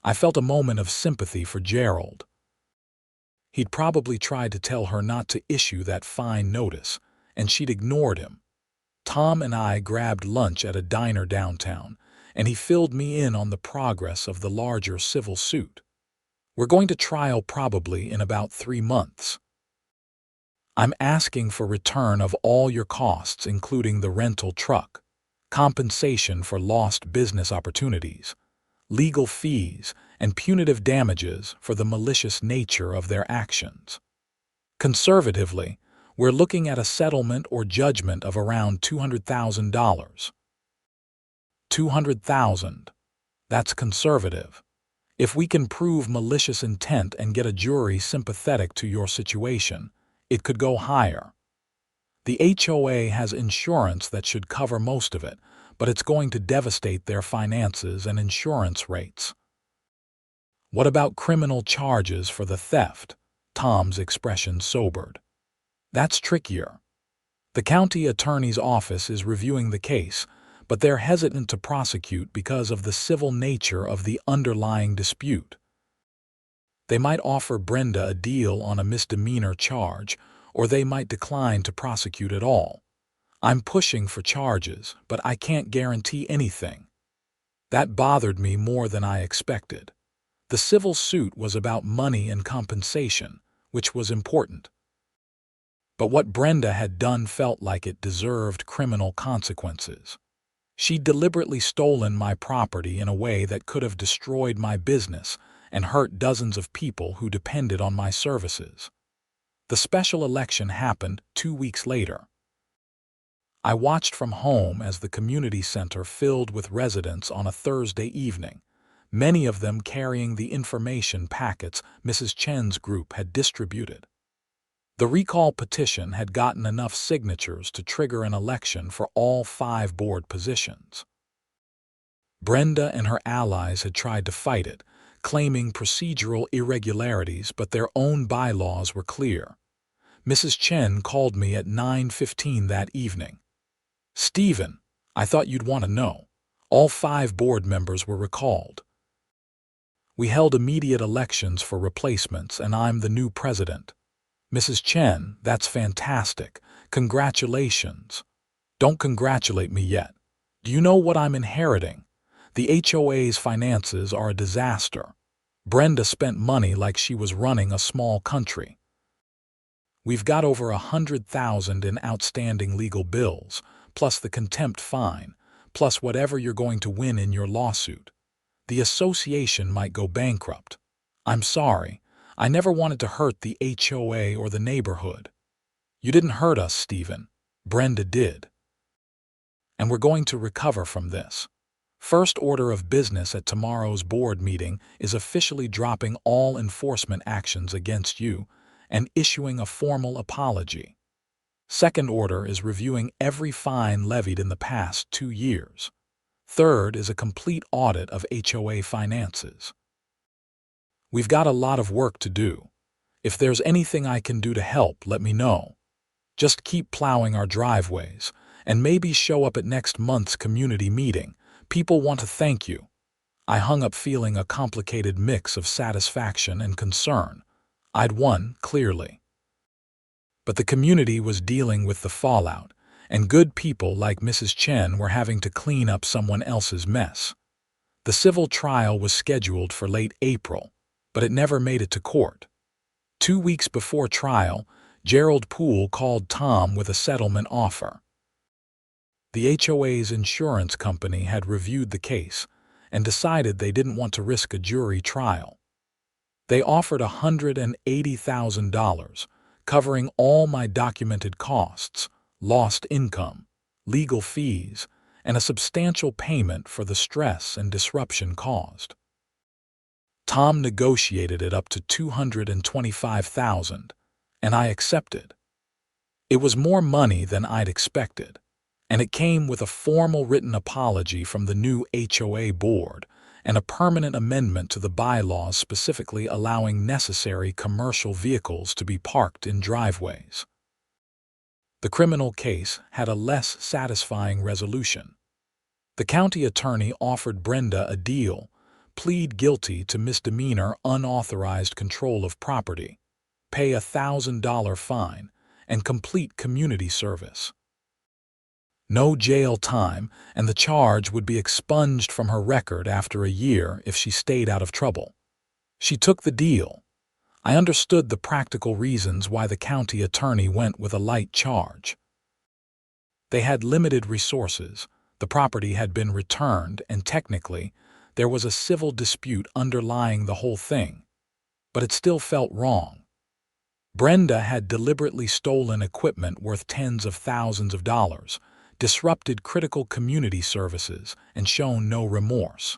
I felt a moment of sympathy for Gerald. He'd probably tried to tell her not to issue that fine notice, and she'd ignored him. Tom and I grabbed lunch at a diner downtown, and he filled me in on the progress of the larger civil suit. "We're going to trial probably in about 3 months. I'm asking for return of all your costs, including the rental truck, compensation for lost business opportunities, legal fees, and punitive damages for the malicious nature of their actions. Conservatively, We're looking at a settlement or judgment of around $200,000. $200,000. That's conservative. If we can prove malicious intent and get a jury sympathetic to your situation, it could go higher. The HOA has insurance that should cover most of it, but it's going to devastate their finances and insurance rates. What about criminal charges for the theft? Tom's expression sobered. That's trickier. The county attorney's office is reviewing the case, but they're hesitant to prosecute because of the civil nature of the underlying dispute. They might offer Brenda a deal on a misdemeanor charge, or they might decline to prosecute at all. I'm pushing for charges, but I can't guarantee anything. That bothered me more than I expected. The civil suit was about money and compensation, which was important. But what Brenda had done felt like it deserved criminal consequences. She'd deliberately stolen my property in a way that could have destroyed my business and hurt dozens of people who depended on my services. The special election happened 2 weeks later. I watched from home as the community center filled with residents on a Thursday evening, many of them carrying the information packets Mrs. Chen's group had distributed. The recall petition had gotten enough signatures to trigger an election for all 5 board positions. Brenda and her allies had tried to fight it, claiming procedural irregularities, but their own bylaws were clear. Mrs. Chen called me at 9:15 that evening. "Stephen, I thought you'd want to know. All 5 board members were recalled. We held immediate elections for replacements, and I'm the new president." "Mrs. Chen, that's fantastic. Congratulations." "Don't congratulate me yet. Do you know what I'm inheriting? The HOA's finances are a disaster. Brenda spent money like she was running a small country. We've got over $100,000 in outstanding legal bills, plus the contempt fine, plus whatever you're going to win in your lawsuit. The association might go bankrupt. I'm sorry. I never wanted to hurt the HOA or the neighborhood." "You didn't hurt us, Stephen. Brenda did. And we're going to recover from this. First order of business at tomorrow's board meeting is officially dropping all enforcement actions against you and issuing a formal apology. Second order is reviewing every fine levied in the past 2 years. Third is a complete audit of HOA finances. We've got a lot of work to do. If there's anything I can do to help, let me know. Just keep plowing our driveways, and maybe show up at next month's community meeting. People want to thank you." I hung up feeling a complicated mix of satisfaction and concern. I'd won, clearly. But the community was dealing with the fallout, and good people like Mrs. Chen were having to clean up someone else's mess. The civil trial was scheduled for late April, but it never made it to court. 2 weeks before trial, Gerald Poole called Tom with a settlement offer. The HOA's insurance company had reviewed the case and decided they didn't want to risk a jury trial. They offered $180,000, covering all my documented costs, lost income, legal fees, and a substantial payment for the stress and disruption caused. Tom negotiated it up to $225,000, and I accepted. It was more money than I'd expected, and it came with a formal written apology from the new HOA board and a permanent amendment to the bylaws specifically allowing necessary commercial vehicles to be parked in driveways. The criminal case had a less satisfying resolution. The county attorney offered Brenda a deal: plead guilty to misdemeanor unauthorized control of property, pay a $1,000 fine, and complete community service. No jail time, and the charge would be expunged from her record after a year if she stayed out of trouble. She took the deal. I understood the practical reasons why the county attorney went with a light charge. They had limited resources, the property had been returned, and technically, there was a civil dispute underlying the whole thing. But it still felt wrong. Brenda had deliberately stolen equipment worth tens of thousands of dollars, disrupted critical community services, and shown no remorse.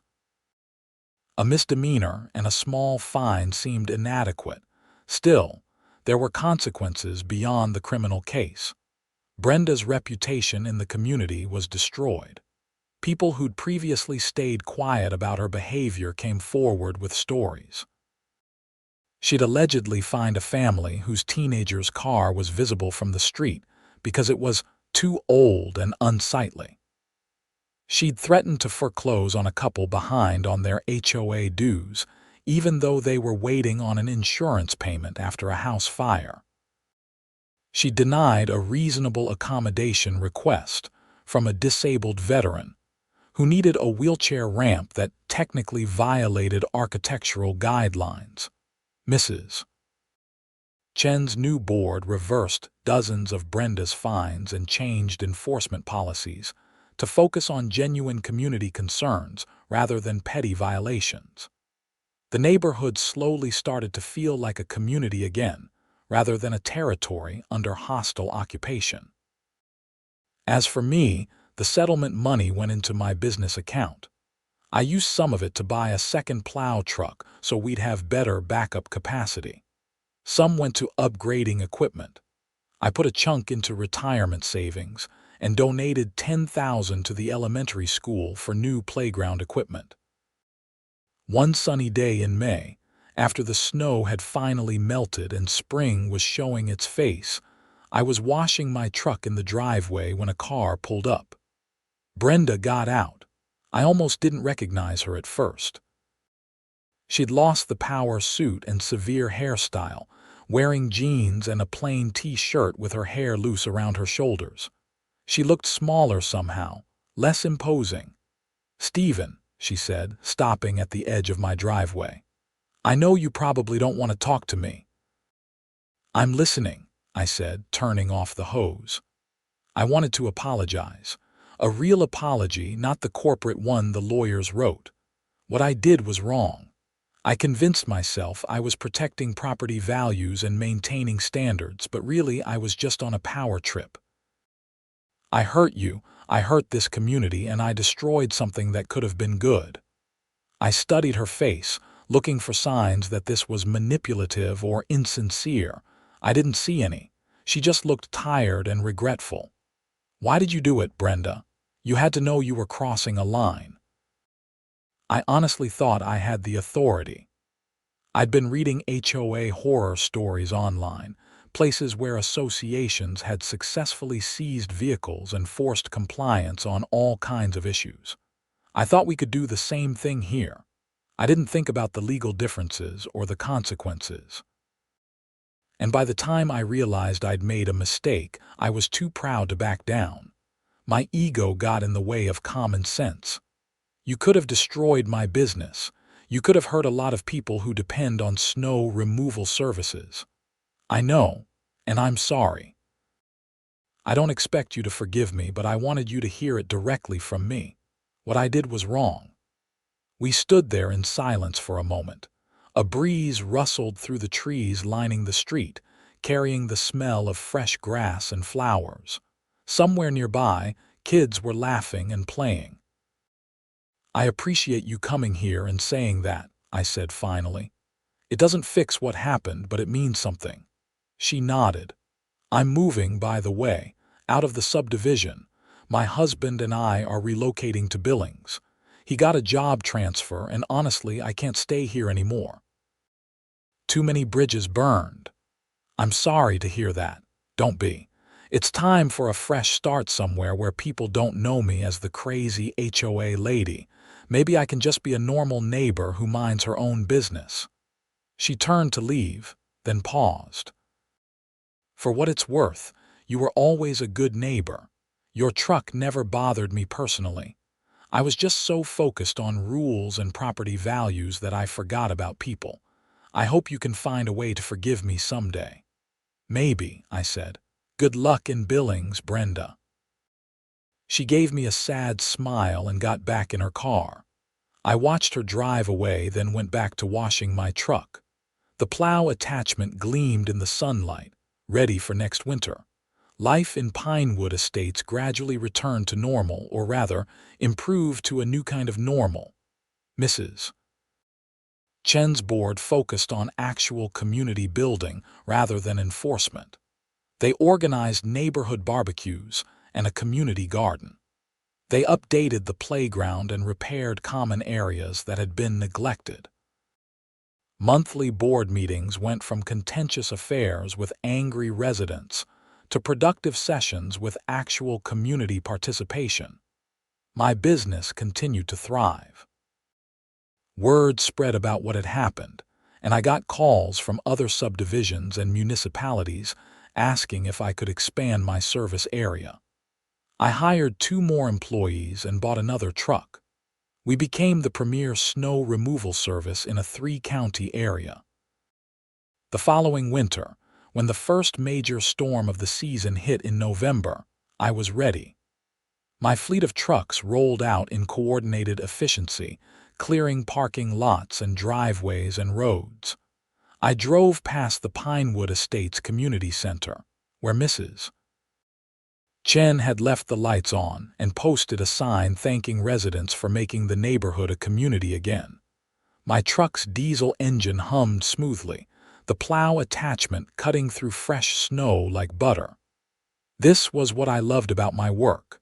A misdemeanor and a small fine seemed inadequate. Still, there were consequences beyond the criminal case. Brenda's reputation in the community was destroyed. People who'd previously stayed quiet about her behavior came forward with stories. She'd allegedly fined a family whose teenager's car was visible from the street because it was too old and unsightly. She'd threatened to foreclose on a couple behind on their HOA dues, even though they were waiting on an insurance payment after a house fire. She denied a reasonable accommodation request from a disabled veteran who needed a wheelchair ramp that technically violated architectural guidelines. Mrs. Chen's new board reversed dozens of Brenda's fines and changed enforcement policies to focus on genuine community concerns rather than petty violations. The neighborhood slowly started to feel like a community again, rather than a territory under hostile occupation. As for me, the settlement money went into my business account. I used some of it to buy a second plow truck so we'd have better backup capacity. Some went to upgrading equipment. I put a chunk into retirement savings and donated $10,000 to the elementary school for new playground equipment. One sunny day in May, after the snow had finally melted and spring was showing its face, I was washing my truck in the driveway when a car pulled up. Brenda got out. I almost didn't recognize her at first. She'd lost the power suit and severe hairstyle, wearing jeans and a plain t-shirt with her hair loose around her shoulders. She looked smaller somehow, less imposing. "Stephen," she said, stopping at the edge of my driveway. "I know you probably don't want to talk to me." "I'm listening," I said, turning off the hose. I wanted to apologize. A real apology, not the corporate one the lawyers wrote. What I did was wrong. I convinced myself I was protecting property values and maintaining standards, but really I was just on a power trip. I hurt you, I hurt this community, and I destroyed something that could have been good. I studied her face, looking for signs that this was manipulative or insincere. I didn't see any. She just looked tired and regretful. "Why did you do it, Brenda? You had to know you were crossing a line." I honestly thought I had the authority. I'd been reading HOA horror stories online, places where associations had successfully seized vehicles and forced compliance on all kinds of issues. I thought we could do the same thing here. I didn't think about the legal differences or the consequences. And by the time I realized I'd made a mistake, I was too proud to back down. My ego got in the way of common sense. You could have destroyed my business. You could have hurt a lot of people who depend on snow removal services. I know, and I'm sorry. I don't expect you to forgive me, but I wanted you to hear it directly from me. What I did was wrong. We stood there in silence for a moment. A breeze rustled through the trees lining the street, carrying the smell of fresh grass and flowers. Somewhere nearby, kids were laughing and playing. "I appreciate you coming here and saying that," I said finally. "It doesn't fix what happened, but it means something." She nodded. "I'm moving, by the way, out of the subdivision. My husband and I are relocating to Billings. He got a job transfer, and honestly, I can't stay here anymore. Too many bridges burned." "I'm sorry to hear that. Don't be. It's time for a fresh start somewhere where people don't know me as the crazy HOA lady. Maybe I can just be a normal neighbor who minds her own business." She turned to leave, then paused. "For what it's worth, you were always a good neighbor. Your truck never bothered me personally. I was just so focused on rules and property values that I forgot about people. I hope you can find a way to forgive me someday." "Maybe," I said. "Good luck in Billings, Brenda." She gave me a sad smile and got back in her car. I watched her drive away, then went back to washing my truck. The plow attachment gleamed in the sunlight, ready for next winter. Life in Pinewood Estates gradually returned to normal, or rather, improved to a new kind of normal. Mrs. Chen's board focused on actual community building rather than enforcement. They organized neighborhood barbecues and a community garden. They updated the playground and repaired common areas that had been neglected. Monthly board meetings went from contentious affairs with angry residents to productive sessions with actual community participation. My business continued to thrive. Word spread about what had happened, and I got calls from other subdivisions and municipalities asking if I could expand my service area. I hired 2 more employees and bought another truck. We became the premier snow removal service in a 3-county area. The following winter, when the first major storm of the season hit in November, I was ready. My fleet of trucks rolled out in coordinated efficiency, clearing parking lots and driveways and roads. I drove past the Pinewood Estates Community Center, where Mrs. Chen had left the lights on and posted a sign thanking residents for making the neighborhood a community again. My truck's diesel engine hummed smoothly, the plow attachment cutting through fresh snow like butter. This was what I loved about my work.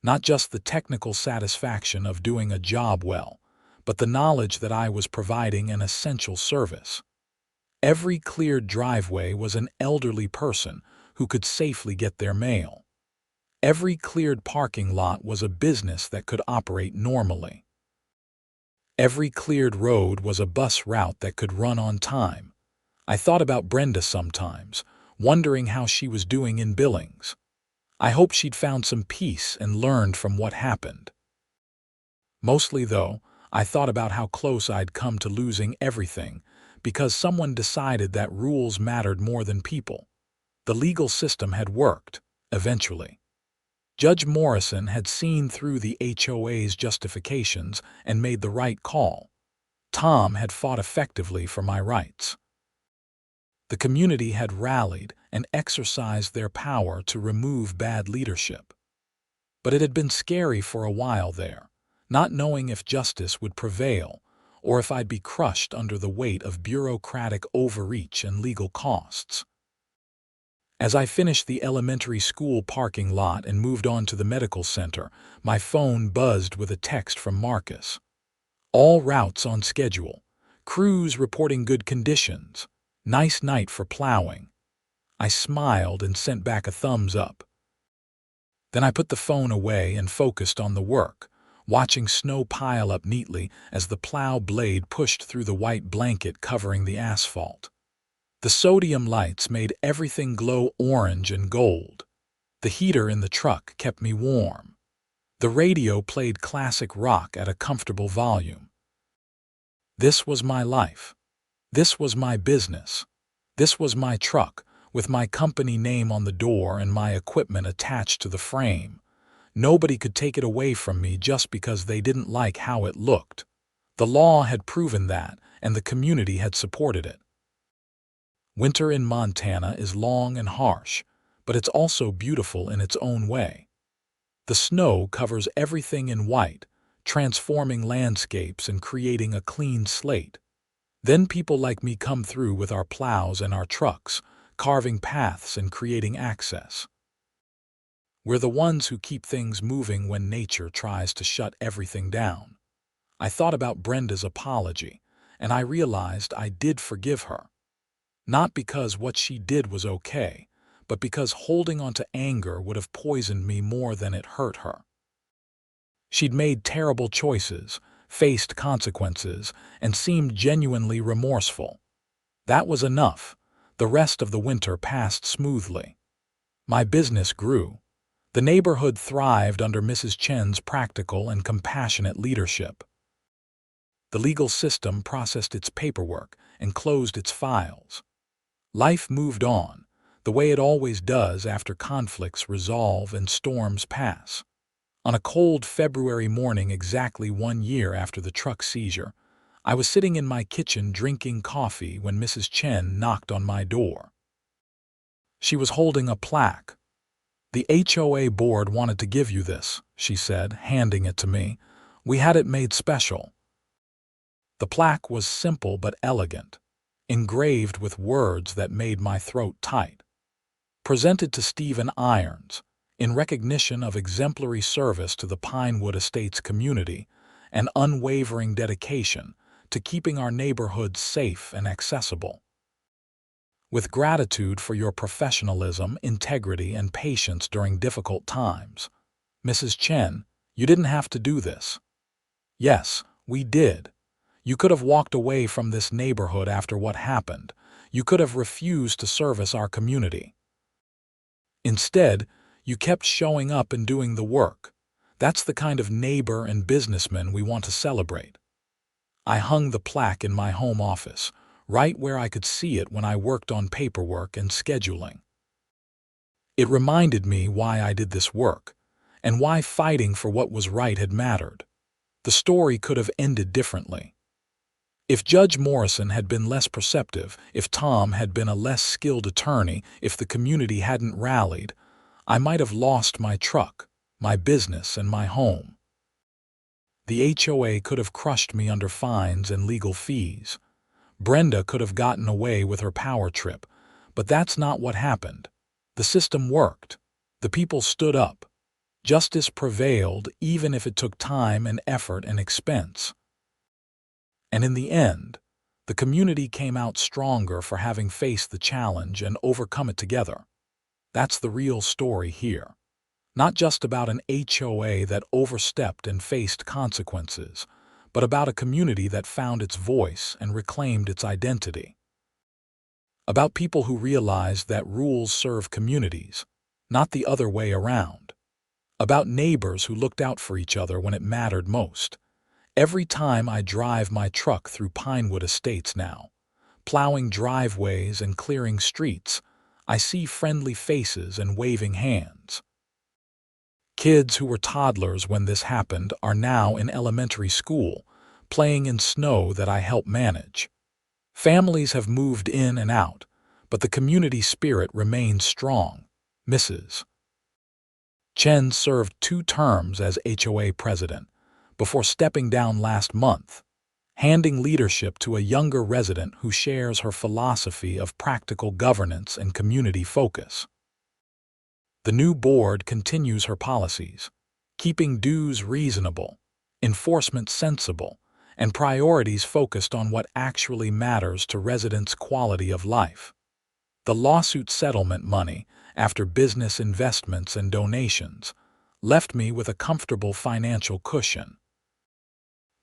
Not just the technical satisfaction of doing a job well, but the knowledge that I was providing an essential service. Every cleared driveway was an elderly person who could safely get their mail. Every cleared parking lot was a business that could operate normally. Every cleared road was a bus route that could run on time. I thought about Brenda sometimes, wondering how she was doing in Billings. I hoped she'd found some peace and learned from what happened. Mostly, though, I thought about how close I'd come to losing everything because someone decided that rules mattered more than people. The legal system had worked, eventually. Judge Morrison had seen through the HOA's justifications and made the right call. Tom had fought effectively for my rights. The community had rallied and exercised their power to remove bad leadership. But it had been scary for a while there, not knowing if justice would prevail or if I'd be crushed under the weight of bureaucratic overreach and legal costs. As I finished the elementary school parking lot and moved on to the medical center, my phone buzzed with a text from Marcus. All routes on schedule. Crews reporting good conditions. Nice night for plowing. I smiled and sent back a thumbs up. Then I put the phone away and focused on the work, watching snow pile up neatly as the plow blade pushed through the white blanket covering the asphalt. The sodium lights made everything glow orange and gold. The heater in the truck kept me warm. The radio played classic rock at a comfortable volume. This was my life. This was my business. This was my truck, with my company name on the door and my equipment attached to the frame. Nobody could take it away from me just because they didn't like how it looked. The law had proven that, and the community had supported it. Winter in Montana is long and harsh, but it's also beautiful in its own way. The snow covers everything in white, transforming landscapes and creating a clean slate. Then people like me come through with our plows and our trucks, carving paths and creating access. We're the ones who keep things moving when nature tries to shut everything down. I thought about Brenda's apology, and I realized I did forgive her. Not because what she did was okay, but because holding on to anger would have poisoned me more than it hurt her. She'd made terrible choices, faced consequences, and seemed genuinely remorseful. That was enough. The rest of the winter passed smoothly. My business grew. The neighborhood thrived under Mrs. Chen's practical and compassionate leadership. The legal system processed its paperwork and closed its files. Life moved on, the way it always does after conflicts resolve and storms pass. On a cold February morning exactly 1 year after the truck seizure, I was sitting in my kitchen drinking coffee when Mrs. Chen knocked on my door. She was holding a plaque. "The HOA board wanted to give you this," she said, handing it to me. "We had it made special." The plaque was simple but elegant, engraved with words that made my throat tight. Presented to Stephen Irons, in recognition of exemplary service to the Pinewood Estates community and unwavering dedication to keeping our neighborhoods safe and accessible. With gratitude for your professionalism, integrity, and patience during difficult times, Mrs. Chen, you didn't have to do this. Yes, we did. You could have walked away from this neighborhood after what happened. You could have refused to service our community. Instead, you kept showing up and doing the work. That's the kind of neighbor and businessman we want to celebrate. I hung the plaque in my home office, right where I could see it when I worked on paperwork and scheduling. It reminded me why I did this work, and why fighting for what was right had mattered. The story could have ended differently. If Judge Morrison had been less perceptive, if Tom had been a less skilled attorney, if the community hadn't rallied, I might have lost my truck, my business, and my home. The HOA could have crushed me under fines and legal fees. Brenda could have gotten away with her power trip, but that's not what happened. The system worked. The people stood up. Justice prevailed, even if it took time and effort and expense. And in the end, the community came out stronger for having faced the challenge and overcome it together. That's the real story here. Not just about an HOA that overstepped and faced consequences, but about a community that found its voice and reclaimed its identity. About people who realized that rules serve communities, not the other way around. About neighbors who looked out for each other when it mattered most. Every time I drive my truck through Pinewood Estates now, plowing driveways and clearing streets, I see friendly faces and waving hands. Kids who were toddlers when this happened are now in elementary school, playing in snow that I help manage. Families have moved in and out, but the community spirit remains strong. Mrs. Chen served 2 terms as HOA president before stepping down last month, handing leadership to a younger resident who shares her philosophy of practical governance and community focus. The new board continues her policies, keeping dues reasonable, enforcement sensible, and priorities focused on what actually matters to residents' quality of life. The lawsuit settlement money, after business investments and donations, left me with a comfortable financial cushion.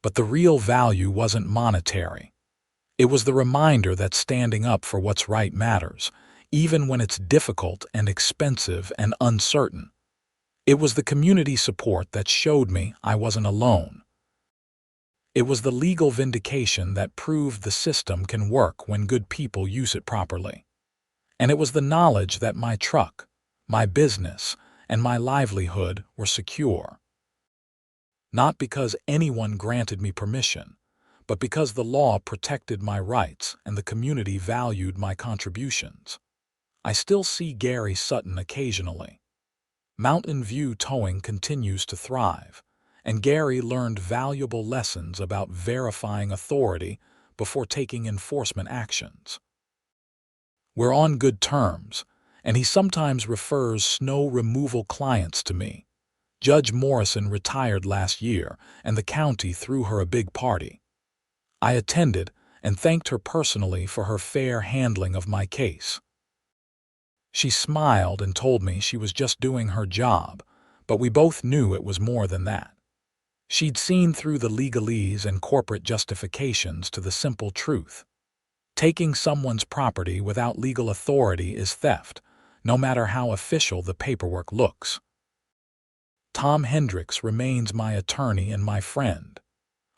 But the real value wasn't monetary. It was the reminder that standing up for what's right matters, even when it's difficult and expensive and uncertain. It was the community support that showed me I wasn't alone. It was the legal vindication that proved the system can work when good people use it properly. And it was the knowledge that my truck, my business, and my livelihood were secure. Not because anyone granted me permission, but because the law protected my rights and the community valued my contributions. I still see Gary Sutton occasionally. Mountain View Towing continues to thrive, and Gary learned valuable lessons about verifying authority before taking enforcement actions. We're on good terms, and he sometimes refers snow removal clients to me. Judge Morrison retired last year, and the county threw her a big party. I attended and thanked her personally for her fair handling of my case. She smiled and told me she was just doing her job, but we both knew it was more than that. She'd seen through the legalese and corporate justifications to the simple truth. Taking someone's property without legal authority is theft, no matter how official the paperwork looks. Tom Hendricks remains my attorney and my friend.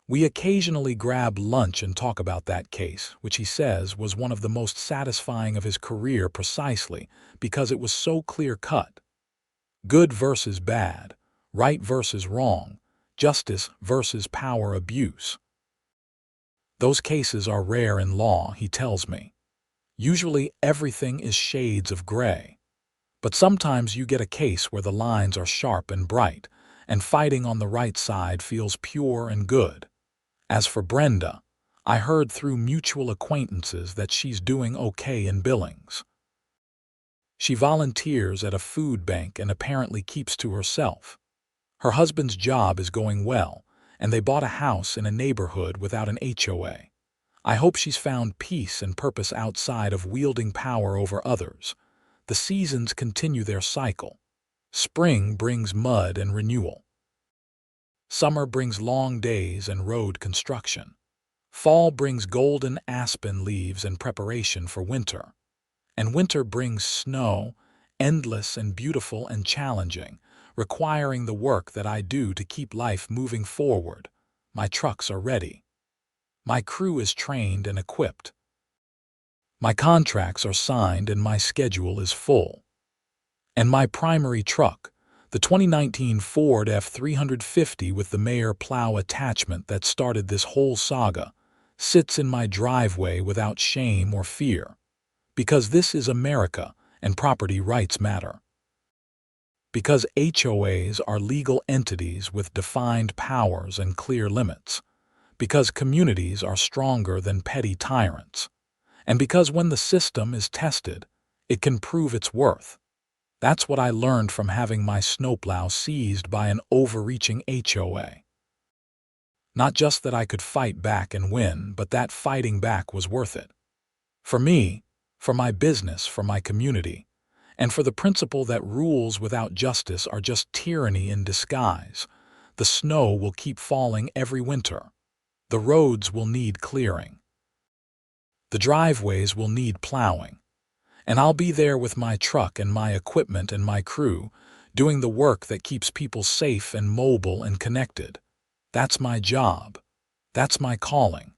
We occasionally grab lunch and talk about that case, which he says was one of the most satisfying of his career precisely because it was so clear-cut. Good versus bad, right versus wrong, justice versus power abuse. Those cases are rare in law, he tells me. Usually everything is shades of gray. But sometimes you get a case where the lines are sharp and bright, and fighting on the right side feels pure and good. As for Brenda, I heard through mutual acquaintances that she's doing okay in Billings. She volunteers at a food bank and apparently keeps to herself. Her husband's job is going well, and they bought a house in a neighborhood without an HOA. I hope she's found peace and purpose outside of wielding power over others. The seasons continue their cycle. Spring brings mud and renewal. Summer brings long days and road construction. Fall brings golden aspen leaves and preparation for winter. And winter brings snow, endless and beautiful and challenging, requiring the work that I do to keep life moving forward. My trucks are ready. My crew is trained and equipped. My contracts are signed and my schedule is full. And my primary truck, the 2019 Ford F350 with the Mayer plow attachment that started this whole saga, sits in my driveway without shame or fear. Because this is America and property rights matter. Because HOAs are legal entities with defined powers and clear limits. Because communities are stronger than petty tyrants. And because when the system is tested, it can prove its worth. That's what I learned from having my snowplow seized by an overreaching HOA. Not just that I could fight back and win, but that fighting back was worth it. For me, for my business, for my community, and for the principle that rules without justice are just tyranny in disguise. The snow will keep falling every winter. The roads will need clearing. The driveways will need plowing. And I'll be there with my truck and my equipment and my crew, doing the work that keeps people safe and mobile and connected. That's my job. That's my calling.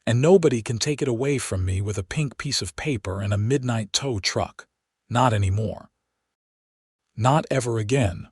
And nobody can take it away from me with a pink piece of paper and a midnight tow truck. Not anymore. Not ever again.